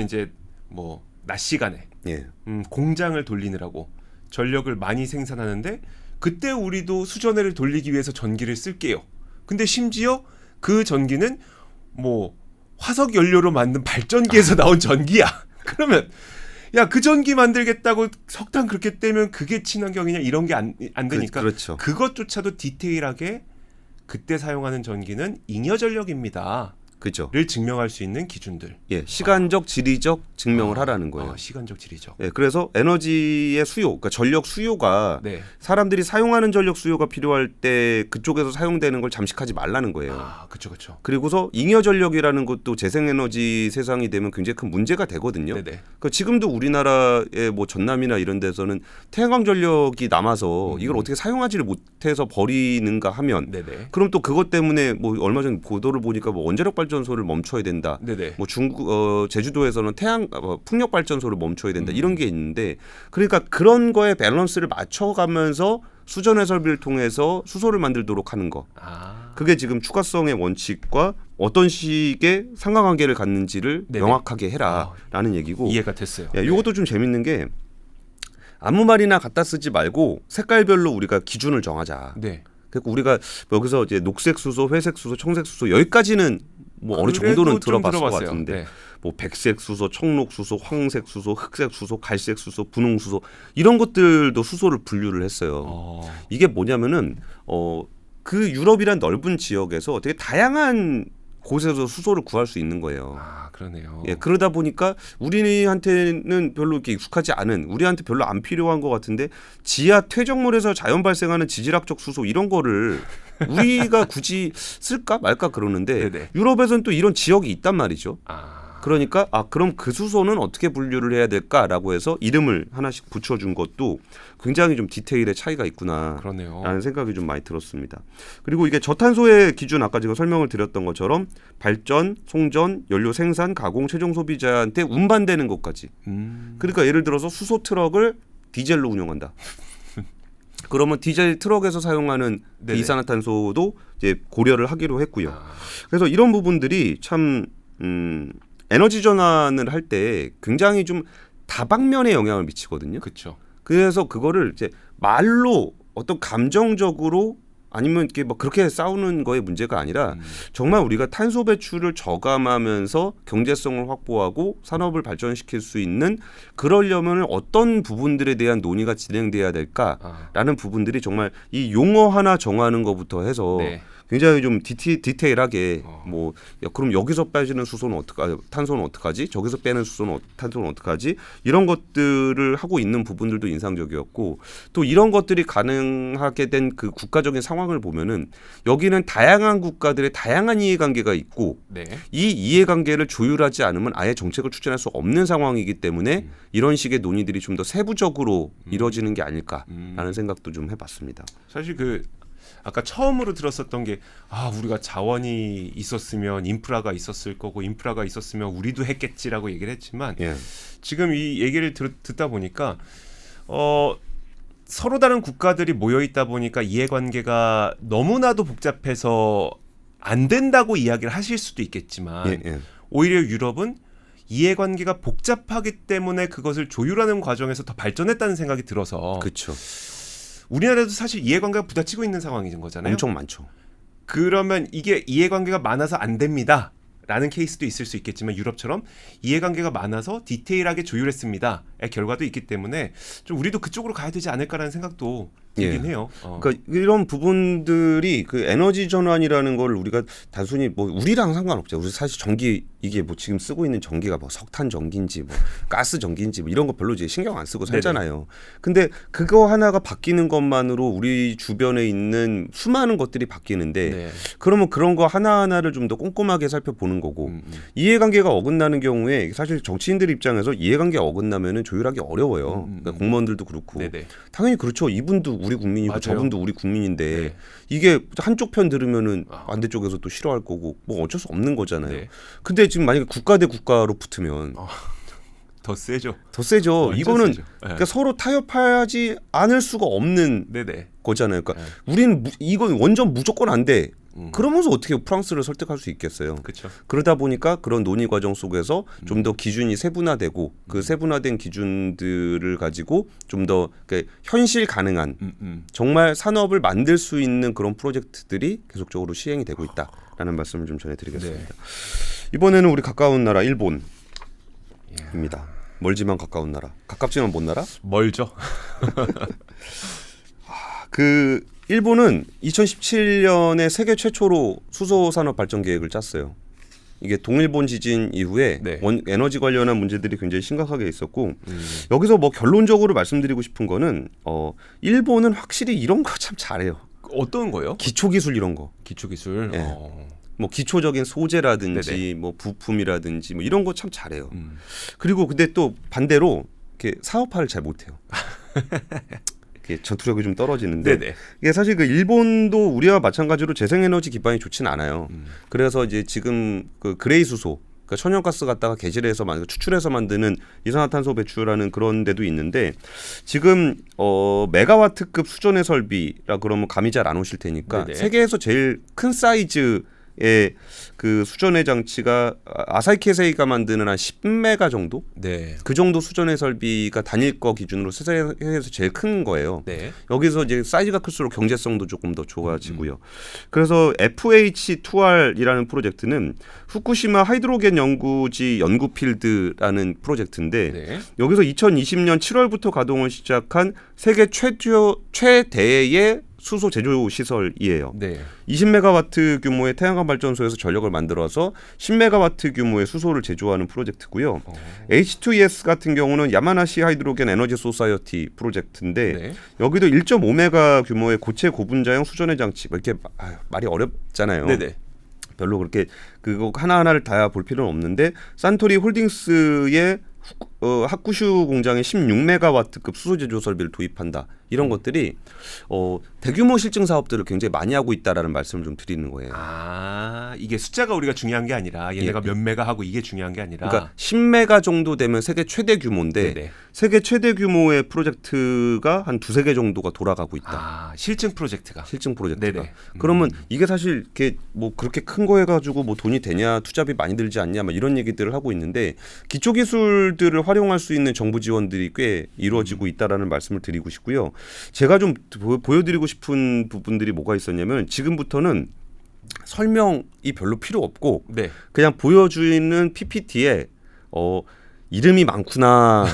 [SPEAKER 1] 이제 뭐 낮 시간에
[SPEAKER 2] 예.
[SPEAKER 1] 공장을 돌리느라고 전력을 많이 생산하는데 그때 우리도 수전해를 돌리기 위해서 전기를 쓸게요. 근데 심지어 그 전기는 뭐 화석 연료로 만든 발전기에서 나온 전기야. 그러면 야, 그 전기 만들겠다고 석탄 그렇게 떼면 그게 친환경이냐 이런 게 안 되니까
[SPEAKER 2] 그렇죠.
[SPEAKER 1] 그것조차도 디테일하게 그때 사용하는 전기는 잉여 전력입니다.
[SPEAKER 2] 그죠.
[SPEAKER 1] 를 증명할 수 있는 기준들.
[SPEAKER 2] 예, 시간적, 지리적 증명을 하라는 거예요.
[SPEAKER 1] 시간적, 지리적.
[SPEAKER 2] 예, 그래서 에너지의 수요, 그러니까 전력 수요가
[SPEAKER 1] 네.
[SPEAKER 2] 사람들이 사용하는 전력 수요가 필요할 때 그쪽에서 사용되는 걸 잠식하지 말라는 거예요.
[SPEAKER 1] 그렇죠.
[SPEAKER 2] 그리고서 잉여 전력이라는 것도 재생에너지 세상이 되면 굉장히 큰 문제가 되거든요.
[SPEAKER 1] 네네.
[SPEAKER 2] 그러니까 지금도 우리나라의 뭐 전남이나 이런 데서는 태양광 전력이 남아서 이걸 어떻게 사용하지를 못해서 버리는가 하면,
[SPEAKER 1] 네네.
[SPEAKER 2] 그럼 또 그것 때문에 뭐 얼마 전 보도를 보니까 뭐 원자력 발전소를 멈춰야 된다.
[SPEAKER 1] 네네.
[SPEAKER 2] 뭐 제주도에서는 풍력 발전소를 멈춰야 된다. 이런 게 있는데, 그러니까 그런 거에 밸런스를 맞춰가면서 수전의 설비를 통해서 수소를 만들도록 하는 거. 그게 지금 추가성의 원칙과 어떤 식의 상관관계를 갖는지를
[SPEAKER 1] 네네.
[SPEAKER 2] 명확하게 해라라는 얘기고.
[SPEAKER 1] 이해가 됐어요.
[SPEAKER 2] 예, 이것도 좀 재밌는 게 아무 말이나 갖다 쓰지 말고 색깔별로 우리가 기준을 정하자.
[SPEAKER 1] 네.
[SPEAKER 2] 그러니까 우리가 여기서 이제 녹색 수소, 회색 수소, 청색 수소 여기까지는 뭐 어느 정도는 들어봤을 것 같은데,
[SPEAKER 1] 네.
[SPEAKER 2] 뭐 백색 수소, 청록 수소, 황색 수소, 흑색 수소, 갈색 수소, 분홍 수소 이런 것들도 수소를 분류를 했어요. 이게 뭐냐면은 그 유럽이란 넓은 지역에서 되게 다양한 곳에서 수소를 구할 수 있는 거예요.
[SPEAKER 1] 그러네요.
[SPEAKER 2] 예, 그러다 보니까 우리한테는 별로 이렇게 익숙하지 않은, 우리한테 별로 안 필요한 것 같은데 지하 퇴적물에서 자연 발생하는 지질학적 수소 이런 거를 우리가 굳이 쓸까 말까 그러는데
[SPEAKER 1] 네네.
[SPEAKER 2] 유럽에서는 또 이런 지역이 있단 말이죠. 그러니까 그럼 그 수소는 어떻게 분류를 해야 될까라고 해서 이름을 하나씩 붙여준 것도 굉장히 좀 디테일의 차이가 있구나.
[SPEAKER 1] 그러네요.
[SPEAKER 2] 라는 생각이 좀 많이 들었습니다. 그리고 이게 저탄소의 기준 아까 제가 설명을 드렸던 것처럼 발전, 송전, 연료 생산, 가공, 최종 소비자한테 운반되는 것까지. 그러니까 예를 들어서 수소 트럭을 디젤로 운영한다. 그러면 디젤 트럭에서 사용하는
[SPEAKER 1] 네네.
[SPEAKER 2] 이산화탄소도 이제 고려를 하기로 했고요. 그래서 이런 부분들이 참 에너지 전환을 할 때 굉장히 좀 다방면에 영향을 미치거든요.
[SPEAKER 1] 그렇죠.
[SPEAKER 2] 그래서 그거를 이제 말로 어떤 감정적으로 아니면 이렇게 뭐 그렇게 싸우는 거의 문제가 아니라 정말 우리가 탄소 배출을 저감하면서 경제성을 확보하고 산업을 발전시킬 수 있는 그러려면 어떤 부분들에 대한 논의가 진행돼야 될까라는 부분들이 정말 이 용어 하나 정하는 것부터 해서
[SPEAKER 1] 네.
[SPEAKER 2] 굉장히 좀 디테일하게 뭐 그럼 여기서 빠지는 수소는 탄소는 어떡하지? 저기서 빼는 탄소는 어떡하지? 이런 것들을 하고 있는 부분들도 인상적이었고 또 이런 것들이 가능하게 된 그 국가적인 상황을 보면은 여기는 다양한 국가들의 다양한 이해관계가 있고
[SPEAKER 1] 네.
[SPEAKER 2] 이 이해관계를 조율하지 않으면 아예 정책을 추진할 수 없는 상황이기 때문에 이런 식의 논의들이 좀 더 세부적으로 이루어지는 게 아닐까라는 생각도 좀 해봤습니다.
[SPEAKER 1] 사실 아까 처음으로 들었었던 게 우리가 자원이 있었으면 인프라가 있었을 거고 인프라가 있었으면 우리도 했겠지라고 얘기를 했지만
[SPEAKER 2] 예.
[SPEAKER 1] 지금 이 얘기를 듣다 보니까 서로 다른 국가들이 모여 있다 보니까 이해관계가 너무나도 복잡해서 안 된다고 이야기를 하실 수도 있겠지만 오히려 유럽은 이해관계가 복잡하기 때문에 그것을 조율하는 과정에서 더 발전했다는 생각이 들어서
[SPEAKER 2] 그렇죠.
[SPEAKER 1] 우리나라도 사실 이해관계가 부딪히고 있는 상황인 거잖아요.
[SPEAKER 2] 엄청 많죠.
[SPEAKER 1] 그러면 이게 이해관계가 많아서 안 됩니다. 라는 케이스도 있을 수 있겠지만 유럽처럼 이해관계가 많아서 디테일하게 조율했습니다의 결과도 있기 때문에 좀 우리도 그쪽으로 가야 되지 않을까라는 생각도 들긴 해요.
[SPEAKER 2] 그러니까 이런 부분들이 그 에너지 전환이라는 걸 우리가 단순히 뭐 우리랑 상관없죠. 우리 사실 전기 이게 뭐 지금 쓰고 있는 전기가 뭐 석탄 전기인지 뭐 가스 전기인지 뭐 이런 거 별로 이제 신경 안 쓰고 살잖아요. 근데 그거 하나가 바뀌는 것만으로 우리 주변에 있는 수많은 것들이 바뀌는데 그러면 그런 거 하나하나를 좀 더 꼼꼼하게 살펴보는 거고 이해관계가 어긋나는 경우에 사실 정치인들 입장에서 이해관계 어긋나면은 조율하기 어려워요. 그러니까 공무원들도 그렇고 당연히 그렇죠. 이분도 우리 국민이고
[SPEAKER 1] 맞아요.
[SPEAKER 2] 저분도 우리 국민인데 이게 한쪽 편 들으면은 반대쪽에서 또 싫어할 거고 뭐 어쩔 수 없는 거잖아요. 근데 지금 만약에 국가 대 국가로 붙으면
[SPEAKER 1] 더 세죠.
[SPEAKER 2] 더 세죠. 이거는
[SPEAKER 1] 세죠.
[SPEAKER 2] 그러니까 서로 타협하지 않을 수가 없는 거잖아요. 그러니까 우리는 이건 원전 무조건 안 돼. 그러면서 어떻게 프랑스를 설득할 수 있겠어요.
[SPEAKER 1] 그쵸.
[SPEAKER 2] 그러다 보니까 그런 논의 과정 속에서 좀 더 기준이 세분화되고 그 세분화된 기준들을 가지고 좀 더 현실 가능한 정말 산업을 만들 수 있는 그런 프로젝트들이 계속적으로 시행이 되고 있다라는 말씀을 좀 전해드리겠습니다. 이번에는 우리 가까운 나라 일본입니다. 멀지만 가까운 나라. 가깝지만 먼 나라?
[SPEAKER 1] 멀죠.
[SPEAKER 2] 그 일본은 2017년에 세계 최초로 수소 산업 발전 계획을 짰어요. 이게 동일본 지진 이후에 에너지 관련한 문제들이 굉장히 심각하게 있었고 여기서 뭐 결론적으로 말씀드리고 싶은 거는 일본은 확실히 이런 거 참 잘해요.
[SPEAKER 1] 어떤 거요?
[SPEAKER 2] 기초 기술 이런 거.
[SPEAKER 1] 기초 기술.
[SPEAKER 2] 뭐 기초적인 소재라든지 뭐 부품이라든지 뭐 이런 거 참 잘해요. 그리고 근데 또 반대로 이렇게 사업화를 잘 못해요. 전투력이 좀 떨어지는데 이게 사실 그 일본도 우리와 마찬가지로 재생에너지 기반이 좋지는 않아요. 그래서 이제 지금 그 그레이 수소, 그러니까 천연가스 갖다가 개질해서 추출해서 만드는 이산화탄소 배출하는 그런 데도 있는데 지금 메가와트급 수전의 설비라 그러면 감이 잘 안 오실 테니까 세계에서 제일 큰 사이즈 그 수전의 장치가 아사히 케이세이가 만드는 한 10메가 정도? 그 정도 수전의 설비가 단일 거 기준으로 세계에서 제일 큰 거예요. 여기서 이제 사이즈가 클수록 경제성도 조금 더 좋아지고요. 그래서 FH2R이라는 프로젝트는 후쿠시마 하이드로겐 연구지 연구 필드라는 프로젝트인데 여기서 2020년 7월부터 가동을 시작한 세계 최대의 수소 제조 시설이에요. 20메가와트 규모의 태양광 발전소에서 전력을 만들어서 10메가와트 규모의 수소를 제조하는 프로젝트고요. H2ES 같은 경우는 야마나시 하이드로겐 에너지 소사이어티 프로젝트인데 여기도 1.5메가 규모의 고체 고분자형 수전의 장치 이렇게 말이 어렵잖아요. 별로 그렇게 그거 하나하나를 다 볼 필요는 없는데 산토리 홀딩스의 하쿠슈 공장에 16메가와트급 수소 제조 설비를 도입한다. 이런 것들이 대규모 실증 사업들을 굉장히 많이 하고 있다라는 말씀을 좀 드리는 거예요.
[SPEAKER 1] 아, 이게 숫자가 우리가 중요한 게 아니라 얘네가 몇 메가 하고 이게 중요한 게 아니라
[SPEAKER 2] 그러니까 10메가 정도 되면 세계 최대 규모인데
[SPEAKER 1] 네네.
[SPEAKER 2] 세계 최대 규모의 프로젝트가 한 두세 개 정도가 돌아가고 있다.
[SPEAKER 1] 아, 실증 프로젝트가.
[SPEAKER 2] 실증 프로젝트가.
[SPEAKER 1] 네네.
[SPEAKER 2] 그러면 이게 사실 이렇게 뭐 그렇게 큰 거 해가지고 뭐 돈이 되냐, 투자비 많이 들지 않냐, 막 이런 얘기들을 하고 있는데 기초 기술들을 활용할 수 있는 정부 지원들이 꽤 이루어지고 있다라는 말씀을 드리고 싶고요. 제가 좀 보여드리고 싶은 부분들이 뭐가 있었냐면 지금부터는 설명이 별로 필요 없고
[SPEAKER 1] 네.
[SPEAKER 2] 그냥 보여주는 PPT에 이름이 많구나.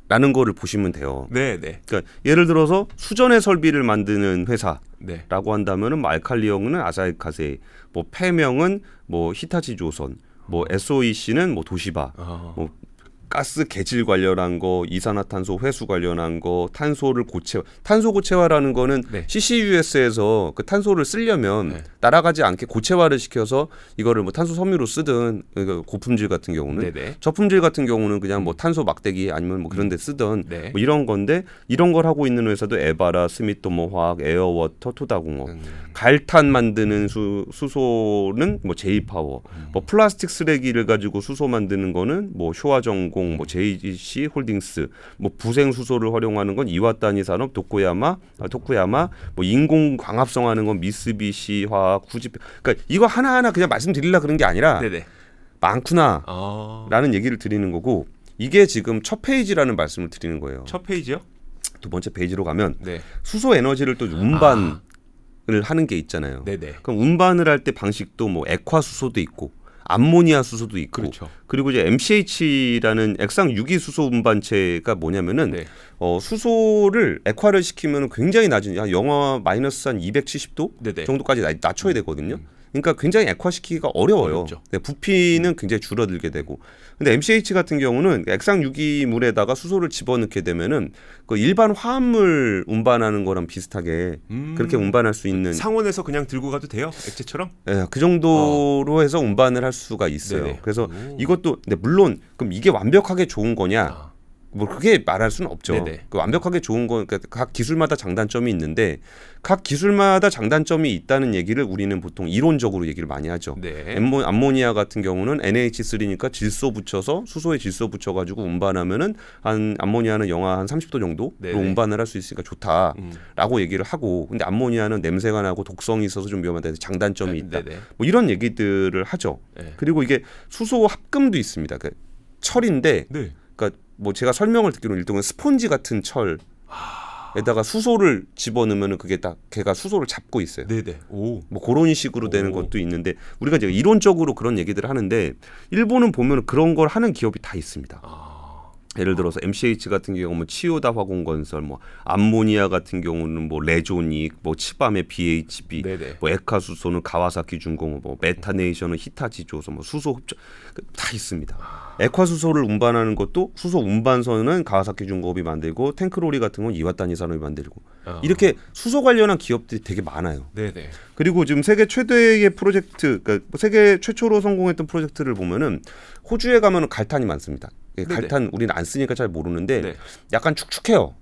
[SPEAKER 2] 라는 거를 보시면 돼요.
[SPEAKER 1] 네, 네.
[SPEAKER 2] 그러니까 예를 들어서 수전의 설비를 만드는 회사라고
[SPEAKER 1] 네.
[SPEAKER 2] 한다면은 뭐 알칼리형은 아사히카세, 뭐 폐명은 뭐 히타치 조선, 뭐 SOEC는 뭐 도시바, 뭐 가스 개질 관련한 거, 이산화탄소 회수 관련한 거, 탄소를 탄소 고체화라는 거는
[SPEAKER 1] 네.
[SPEAKER 2] CCUS에서 그 탄소를 쓰려면
[SPEAKER 1] 네.
[SPEAKER 2] 날아가지 않게 고체화를 시켜서 이거를 뭐 탄소 섬유로 쓰든 그러니까 고품질 같은 경우는
[SPEAKER 1] 네네.
[SPEAKER 2] 저품질 같은 경우는 그냥 뭐 탄소 막대기 아니면 뭐 그런 데 쓰던
[SPEAKER 1] 네.
[SPEAKER 2] 뭐 이런 건데 이런 걸 하고 있는 회사도 에바라, 스미토모 화학, 에어워터, 토다공업, 갈탄 만드는 수소는 뭐 제이파워, 뭐 플라스틱 쓰레기를 가지고 수소 만드는 거는 뭐 쇼와전공, 뭐 JGC 홀딩스, 뭐 부생 수소를 활용하는 건 이와타니 산업, 토쿠야마, 뭐 인공 광합성하는 건 미쓰비시 화학, 그러니까 이거 하나하나 그냥 말씀드리려 그런 게 아니라
[SPEAKER 1] 네네.
[SPEAKER 2] 많구나라는 얘기를 드리는 거고 이게 지금 첫 페이지라는 말씀을 드리는 거예요.
[SPEAKER 1] 첫 페이지요?
[SPEAKER 2] 두 번째 페이지로 가면
[SPEAKER 1] 네.
[SPEAKER 2] 수소 에너지를 또 운반을 하는 게 있잖아요.
[SPEAKER 1] 네네.
[SPEAKER 2] 그럼 운반을 할 때 방식도 뭐 액화 수소도 있고 암모니아 수소도 있고
[SPEAKER 1] 그렇죠.
[SPEAKER 2] 그리고 이제 MCH라는 액상 유기 수소 운반체가 뭐냐면은
[SPEAKER 1] 네.
[SPEAKER 2] 수소를 액화를 시키면 굉장히 낮은 영하 마이너스 한 270도
[SPEAKER 1] 네네.
[SPEAKER 2] 정도까지 낮춰야 되거든요. 그러니까 굉장히 액화시키기가 어려워요.
[SPEAKER 1] 어렵죠.
[SPEAKER 2] 네, 부피는 굉장히 줄어들게 되고. 근데 MCH 같은 경우는 액상 유기물에다가 수소를 집어넣게 되면은 그 일반 화합물 운반하는 거랑 비슷하게 그렇게 운반할 수 있는
[SPEAKER 1] 상온에서 그냥 들고 가도 돼요? 액체처럼?
[SPEAKER 2] 네, 그 정도로 해서 운반을 할 수가 있어요.
[SPEAKER 1] 네네.
[SPEAKER 2] 그래서 이것도 근데 물론 그럼 이게 완벽하게 좋은 거냐? 뭐 그게 말할 수는 없죠.
[SPEAKER 1] 네네.
[SPEAKER 2] 그 완벽하게 좋은 건 그러니까 각 기술마다 장단점이 있는데 각 기술마다 장단점이 있다는 얘기를 우리는 보통 이론적으로 얘기를 많이 하죠.
[SPEAKER 1] 네.
[SPEAKER 2] 암모니아 같은 경우는 NH3니까 질소 붙여서 수소에 질소 붙여가지고 운반하면은 한 암모니아는 영하 한 30도 정도로
[SPEAKER 1] 네네.
[SPEAKER 2] 운반을 할 수 있으니까 좋다라고 얘기를 하고 근데 암모니아는 냄새가 나고 독성이 있어서 좀 위험하다. 장단점이 있다.
[SPEAKER 1] 네네.
[SPEAKER 2] 뭐 이런 얘기들을 하죠.
[SPEAKER 1] 네.
[SPEAKER 2] 그리고 이게 수소 합금도 있습니다. 그 철인데
[SPEAKER 1] 네.
[SPEAKER 2] 그러니까 뭐 제가 설명을 듣기로는 일종의 스폰지 같은 철에다가 수소를 집어넣으면은 그게 딱 걔가 수소를 잡고 있어요.
[SPEAKER 1] 네네. 오.
[SPEAKER 2] 뭐 그런 식으로 되는 것도 있는데 우리가 이제 이론적으로 그런 얘기들을 하는데 일본은 보면 그런 걸 하는 기업이 다 있습니다. 예를 들어서 MCH 같은 경우는 치요다 화공건설, 뭐 암모니아 같은 경우는 뭐 레조닉, 뭐 치밤의 BHB,
[SPEAKER 1] 네네.
[SPEAKER 2] 뭐 에카수소는 가와사키 중공업, 뭐 메타네이션은 히타치 조선, 뭐 수소 흡전 다 있습니다. 액화수소를 운반하는 것도 수소 운반선은 가와사키 중공업이 만들고 탱크로리 같은 건 이와타니 산업이 만들고 이렇게 수소 관련한 기업들이 되게 많아요.
[SPEAKER 1] 네네.
[SPEAKER 2] 그리고 지금 세계 최대의 프로젝트, 그러니까 세계 최초로 성공했던 프로젝트를 보면은 호주에 가면은 갈탄이 많습니다. 갈탄 우리는 안 쓰니까 잘 모르는데
[SPEAKER 1] 네.
[SPEAKER 2] 약간 축축해요.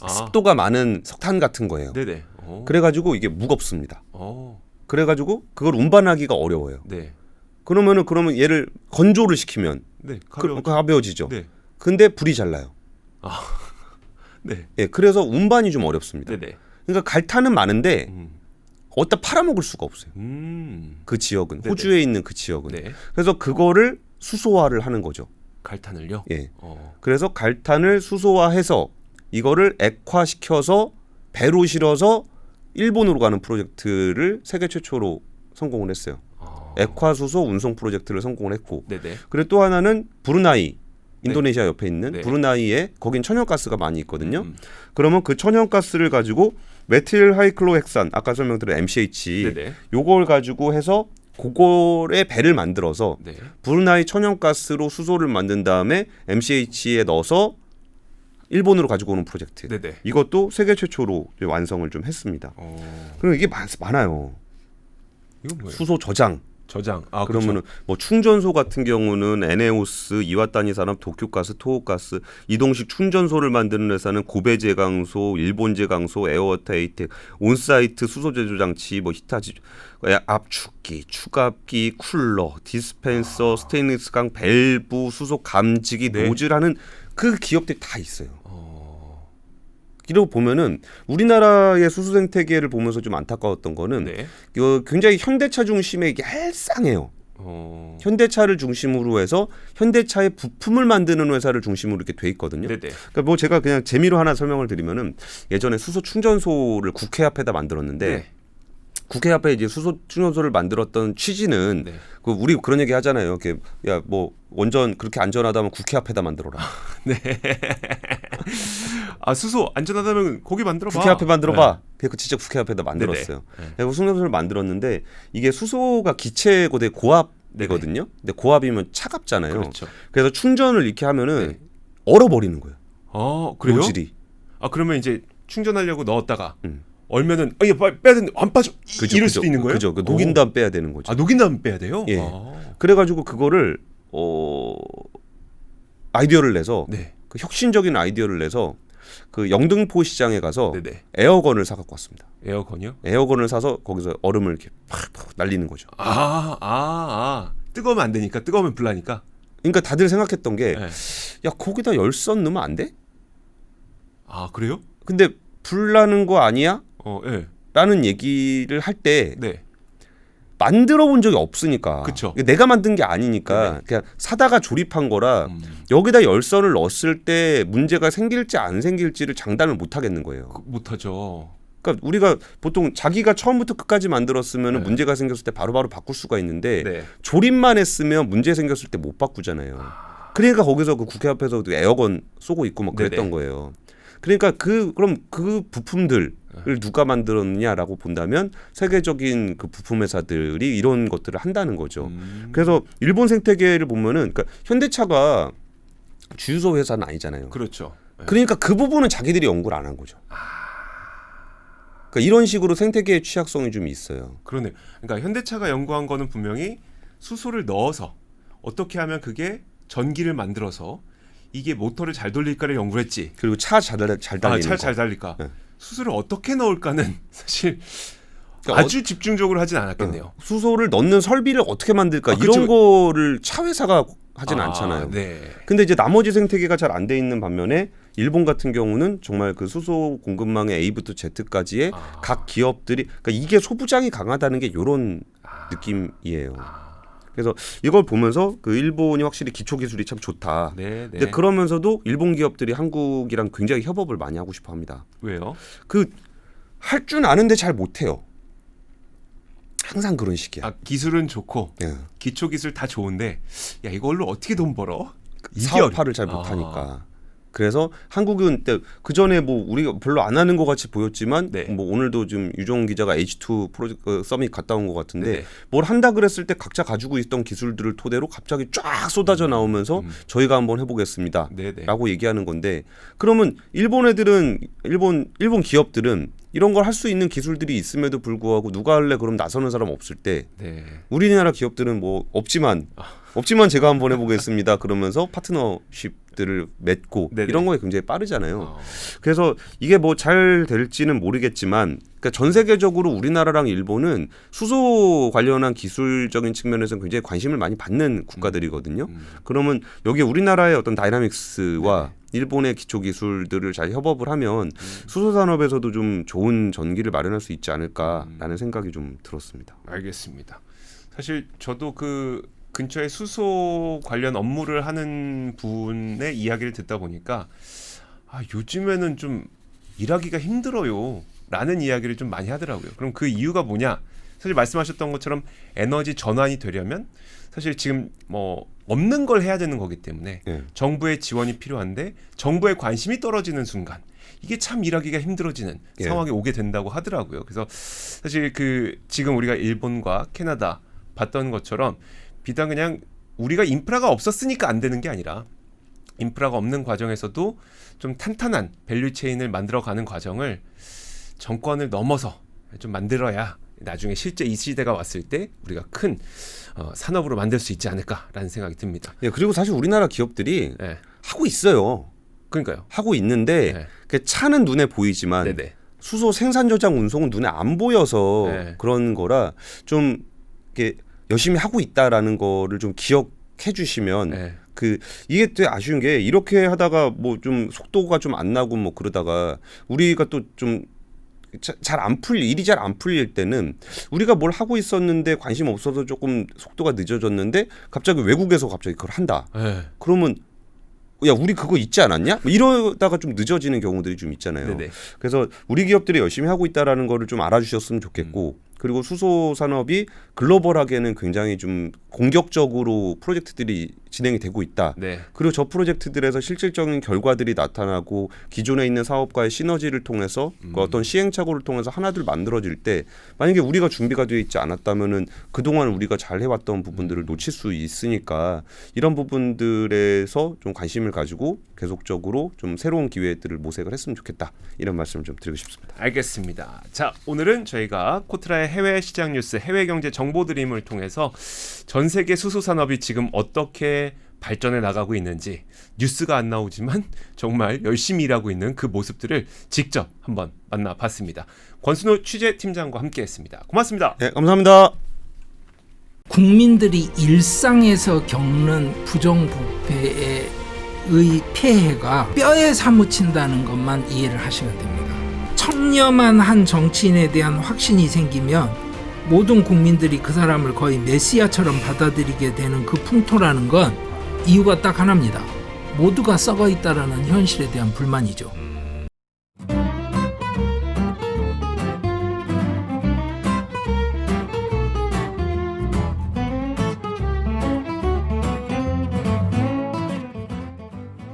[SPEAKER 2] 습도가 많은 석탄 같은 거예요.
[SPEAKER 1] 네네.
[SPEAKER 2] 그래가지고 이게 무겁습니다.
[SPEAKER 1] 오.
[SPEAKER 2] 그래가지고 그걸 운반하기가 어려워요.
[SPEAKER 1] 네.
[SPEAKER 2] 그러면 얘를 건조를 시키면
[SPEAKER 1] 네.
[SPEAKER 2] 가벼워지죠.
[SPEAKER 1] 네.
[SPEAKER 2] 근데 불이 잘 나요.
[SPEAKER 1] 네.
[SPEAKER 2] 예, 그래서 운반이 좀 어렵습니다.
[SPEAKER 1] 네네.
[SPEAKER 2] 그러니까 갈탄은 많은데 어디다 팔아먹을 수가 없어요. 그 지역은
[SPEAKER 1] 네네.
[SPEAKER 2] 호주에 있는 그 지역은.
[SPEAKER 1] 네.
[SPEAKER 2] 그래서 그거를 수소화를 하는 거죠.
[SPEAKER 1] 갈탄을요?
[SPEAKER 2] 예. 그래서 갈탄을 수소화해서 이거를 액화시켜서 배로 실어서 일본으로 가는 프로젝트를 세계 최초로 성공을 했어요. 액화수소 운송 프로젝트를 성공을 했고.
[SPEAKER 1] 네네.
[SPEAKER 2] 그리고 또 하나는 브루나이, 인도네시아 옆에 있는
[SPEAKER 1] 네.
[SPEAKER 2] 브루나이에 거긴 천연가스가 많이 있거든요. 그러면 그 천연가스를 가지고 메틸 하이클로헥산 아까 설명드린 MCH
[SPEAKER 1] 네네.
[SPEAKER 2] 요걸 가지고 해서 그거의 배를 만들어서
[SPEAKER 1] 네.
[SPEAKER 2] 브루나이 천연가스로 수소를 만든 다음에 MCH에 넣어서 일본으로 가지고 오는 프로젝트.
[SPEAKER 1] 네네.
[SPEAKER 2] 이것도 세계 최초로 완성을 좀 했습니다. 그리고 이게 많아요.
[SPEAKER 1] 이건 뭐예요?
[SPEAKER 2] 수소 저장.
[SPEAKER 1] 저장.
[SPEAKER 2] 그러면은
[SPEAKER 1] 그렇죠.
[SPEAKER 2] 뭐 충전소 같은 경우는 에네오스, 이와타니 산업, 도쿄가스, 토호가스, 이동식 충전소를 만드는 회사는 고베제강소, 일본제강소, 에어워터에이텍, 온사이트 수소 제조 장치, 뭐 히타치, 압축기, 추가압기, 쿨러, 디스펜서, 스테인리스강, 밸브, 수소 감지기,
[SPEAKER 1] 네.
[SPEAKER 2] 노즐하는 그 기업들이 다 있어요. 이러고 보면은 우리나라의 수소 생태계를 보면서 좀 안타까웠던 거는
[SPEAKER 1] 네.
[SPEAKER 2] 굉장히 현대차 중심의 얄쌍해요. 현대차를 중심으로 해서 현대차의 부품을 만드는 회사를 중심으로 이렇게 돼 있거든요.
[SPEAKER 1] 네네.
[SPEAKER 2] 그러니까 뭐 제가 그냥 재미로 하나 설명을 드리면은 예전에 수소 충전소를 국회 앞에다 만들었는데
[SPEAKER 1] 네.
[SPEAKER 2] 국회 앞에 이제 수소 충전소를 만들었던 취지는
[SPEAKER 1] 네.
[SPEAKER 2] 그 우리 그런 얘기 하잖아요. 이렇게 야 뭐 원전 그렇게 안전하다면 국회 앞에다 만들어라.
[SPEAKER 1] 네. 수소 안전하다면 거기 만들어봐.
[SPEAKER 2] 국회 앞에 만들어봐.
[SPEAKER 1] 네.
[SPEAKER 2] 그래서 진짜 국회 앞에다 만들었어요.
[SPEAKER 1] 네네. 네.
[SPEAKER 2] 그래서 충전소를 만들었는데 이게 수소가 기체고 되게 고압이거든요. 근데 고압이면 차갑잖아요.
[SPEAKER 1] 그렇죠.
[SPEAKER 2] 그래서 충전을 이렇게 하면은
[SPEAKER 1] 네.
[SPEAKER 2] 얼어버리는 거예요.
[SPEAKER 1] 그래요?
[SPEAKER 2] 노즐이.
[SPEAKER 1] 그러면 이제 충전하려고 넣었다가 얼면은 이거 빨리 빼야 되는데 안 빠져. 이럴 수도 있는 거예요?
[SPEAKER 2] 그죠. 녹인 다음 빼야 되는 거죠.
[SPEAKER 1] 녹인 다음 빼야 돼요?
[SPEAKER 2] 예. 그래가지고 그거를 아이디어를 내서
[SPEAKER 1] 네.
[SPEAKER 2] 그 혁신적인 아이디어를 내서 그 영등포 시장에 가서
[SPEAKER 1] 네네.
[SPEAKER 2] 에어건을 사갖고 왔습니다.
[SPEAKER 1] 에어건이요?
[SPEAKER 2] 에어건을 사서 거기서 얼음을 이렇게 팍팍 날리는 거죠.
[SPEAKER 1] 뜨거우면 안 되니까 뜨거우면 불나니까.
[SPEAKER 2] 그러니까 다들 생각했던 게
[SPEAKER 1] 네.
[SPEAKER 2] 야 거기다 열선 넣으면 안 돼?
[SPEAKER 1] 그래요?
[SPEAKER 2] 근데 불나는 거 아니야?
[SPEAKER 1] 예.
[SPEAKER 2] 라는 얘기를 할 때
[SPEAKER 1] 네.
[SPEAKER 2] 만들어 본 적이 없으니까.
[SPEAKER 1] 그쵸.
[SPEAKER 2] 내가 만든 게 아니니까
[SPEAKER 1] 네네.
[SPEAKER 2] 그냥 사다가 조립한 거라 여기다 열선을 넣었을 때 문제가 생길지 안 생길지를 장담을 못 하겠는 거예요.
[SPEAKER 1] 못하죠.
[SPEAKER 2] 그러니까 우리가 보통 자기가 처음부터 끝까지 만들었으면
[SPEAKER 1] 네.
[SPEAKER 2] 문제가 생겼을 때 바로바로 바꿀 수가 있는데
[SPEAKER 1] 네.
[SPEAKER 2] 조립만 했으면 문제 생겼을 때 못 바꾸잖아요. 그러니까 거기서 그 국회 앞에서 에어건 쏘고 있고 막 그랬던
[SPEAKER 1] 네네.
[SPEAKER 2] 거예요. 그러니까 그럼 그 부품들을 누가 만들었느냐라고 본다면 세계적인 그 부품 회사들이 이런 것들을 한다는 거죠. 그래서 일본 생태계를 보면은 그러니까 현대차가 주유소 회사는 아니잖아요.
[SPEAKER 1] 그렇죠. 네.
[SPEAKER 2] 그러니까 그 부분은 자기들이 연구를 안 한 거죠. 그러니까 이런 식으로 생태계의 취약성이 좀 있어요.
[SPEAKER 1] 그러네요. 그러니까 현대차가 연구한 거는 분명히 수소를 넣어서 어떻게 하면 그게 전기를 만들어서 이게 모터를 잘 돌릴까를 연구를 했지.
[SPEAKER 2] 그리고 차 잘 달리는
[SPEAKER 1] 차
[SPEAKER 2] 거.
[SPEAKER 1] 잘 달릴까.
[SPEAKER 2] 네.
[SPEAKER 1] 수소를 어떻게 넣을까는 사실
[SPEAKER 2] 그러니까
[SPEAKER 1] 아주 집중적으로 하진 않았겠네요.
[SPEAKER 2] 수소를 넣는 설비를 어떻게 만들까
[SPEAKER 1] 그쵸.
[SPEAKER 2] 이런 거를 차 회사가 하진 않잖아요.
[SPEAKER 1] 네.
[SPEAKER 2] 근데 이제 나머지 생태계가 잘 안 돼 있는 반면에 일본 같은 경우는 정말 그 수소 공급망의 A부터 Z까지의 각 기업들이 그러니까 이게 소부장이 강하다는 게 이런 느낌이에요. 그래서 이걸 보면서 그 일본이 확실히 기초 기술이 참 좋다.
[SPEAKER 1] 네.
[SPEAKER 2] 근데 그러면서도 일본 기업들이 한국이랑 굉장히 협업을 많이 하고 싶어 합니다.
[SPEAKER 1] 왜요?
[SPEAKER 2] 그 할 줄 아는데 잘 못해요. 항상 그런 식이야.
[SPEAKER 1] 기술은 좋고
[SPEAKER 2] 예.
[SPEAKER 1] 기초 기술 다 좋은데 야 이걸로 어떻게 돈 벌어? 이게
[SPEAKER 2] 사업화를 잘 못하니까. 그래서 한국은 그 전에 뭐 우리가 별로 안 하는 것 같이 보였지만
[SPEAKER 1] 네.
[SPEAKER 2] 뭐 오늘도 좀 유종 기자가 H2 프로젝트 서밋 갔다 온 것 같은데
[SPEAKER 1] 네네.
[SPEAKER 2] 뭘 한다 그랬을 때 각자 가지고 있던 기술들을 토대로 갑자기 쫙 쏟아져 나오면서 저희가 한번 해보겠습니다.
[SPEAKER 1] 네네.
[SPEAKER 2] 라고 얘기하는 건데 그러면 일본 애들은 일본 기업들은 이런 걸 할 수 있는 기술들이 있음에도 불구하고 누가 할래 그럼 나서는 사람 없을 때
[SPEAKER 1] 네.
[SPEAKER 2] 우리나라 기업들은 뭐 없지만 제가 한번 해보겠습니다. 그러면서 파트너십들을 맺고
[SPEAKER 1] 네네.
[SPEAKER 2] 이런 거에 굉장히 빠르잖아요. 그래서 이게 뭐 잘 될지는 모르겠지만 그러니까 전 세계적으로 우리나라랑 일본은 수소 관련한 기술적인 측면에서 굉장히 관심을 많이 받는 국가들이거든요. 그러면 여기 우리나라의 어떤 다이나믹스와
[SPEAKER 1] 네네.
[SPEAKER 2] 일본의 기초 기술들을 잘 협업을 하면 수소 산업에서도 좀 좋은 전기를 마련할 수 있지 않을까라는 생각이 좀 들었습니다.
[SPEAKER 1] 알겠습니다. 사실 저도 그 근처에 수소 관련 업무를 하는 분의 이야기를 듣다 보니까 요즘에는 좀 일하기가 힘들어요 라는 이야기를 좀 많이 하더라고요. 그럼 그 이유가 뭐냐? 사실 말씀하셨던 것처럼 에너지 전환이 되려면 사실 지금 뭐 없는 걸 해야 되는 거기 때문에 정부의 지원이 필요한데 정부의 관심이 떨어지는 순간 이게 참 일하기가 힘들어지는 상황이 오게 된다고 하더라고요. 그래서 사실 그 지금 우리가 일본과 캐나다 봤던 것처럼 비단 그냥 우리가 인프라가 없었으니까 안 되는 게 아니라 인프라가 없는 과정에서도 좀 탄탄한 밸류 체인을 만들어가는 과정을 정권을 넘어서 좀 만들어야 나중에 실제 이 시대가 왔을 때 우리가 큰 산업으로 만들 수 있지 않을까라는 생각이 듭니다.
[SPEAKER 2] 예, 그리고 사실 우리나라 기업들이
[SPEAKER 1] 네.
[SPEAKER 2] 하고 있어요.
[SPEAKER 1] 그러니까요.
[SPEAKER 2] 하고 있는데
[SPEAKER 1] 네.
[SPEAKER 2] 그 차는 눈에 보이지만
[SPEAKER 1] 네네.
[SPEAKER 2] 수소 생산 저장 운송은 눈에 안 보여서
[SPEAKER 1] 네.
[SPEAKER 2] 그런 거라 좀 이렇게 열심히 하고 있다라는 거를 좀 기억해 주시면
[SPEAKER 1] 네.
[SPEAKER 2] 이게 되게 아쉬운 게 이렇게 하다가 뭐 좀 속도가 좀 안 나고 뭐 그러다가 우리가 또 좀 일이 잘 안 풀릴 때는 우리가 뭘 하고 있었는데 관심 없어서 조금 속도가 늦어졌는데 갑자기 외국에서 갑자기 그걸 한다.
[SPEAKER 1] 네.
[SPEAKER 2] 그러면 야 우리 그거 있지 않았냐? 뭐 이러다가 좀 늦어지는 경우들이 좀 있잖아요.
[SPEAKER 1] 네네.
[SPEAKER 2] 그래서 우리 기업들이 열심히 하고 있다라는 거를 좀 알아주셨으면 좋겠고 그리고 수소 산업이 글로벌하게는 굉장히 좀 공격적으로 프로젝트들이 진행이 되고 있다.
[SPEAKER 1] 네.
[SPEAKER 2] 그리고 저 프로젝트들에서 실질적인 결과들이 나타나고 기존에 있는 사업과의 시너지를 통해서 그 어떤 시행착오를 통해서 하나둘 만들어질 때 만약에 우리가 준비가 되어 있지 않았다면은 그동안 우리가 잘 해왔던 부분들을 놓칠 수 있으니까 이런 부분들에서 좀 관심을 가지고 계속적으로 좀 새로운 기회들을 모색을 했으면 좋겠다. 이런 말씀을 좀 드리고 싶습니다.
[SPEAKER 1] 알겠습니다. 자, 오늘은 저희가 코트라의 해외 시장 뉴스, 해외 경제 정보 드림을 통해서 전 세계 수소 산업이 지금 어떻게 발전해 나가고 있는지 뉴스가 안 나오지만 정말 열심히 일하고 있는 그 모습들을 직접 한번 만나봤습니다. 권순호 취재팀장과 함께했습니다. 고맙습니다.
[SPEAKER 2] 네, 감사합니다.
[SPEAKER 3] 국민들이 일상에서 겪는 부정부패의 피해가 뼈에 사무친다는 것만 이해를 하시면 됩니다. 천여만 한 정치인에 대한 확신이 생기면 모든 국민들이 그 사람을 거의 메시아처럼 받아들이게 되는 그 풍토라는 건 이유가 딱 하나입니다. 모두가 썩어 있다라는 현실에 대한 불만이죠.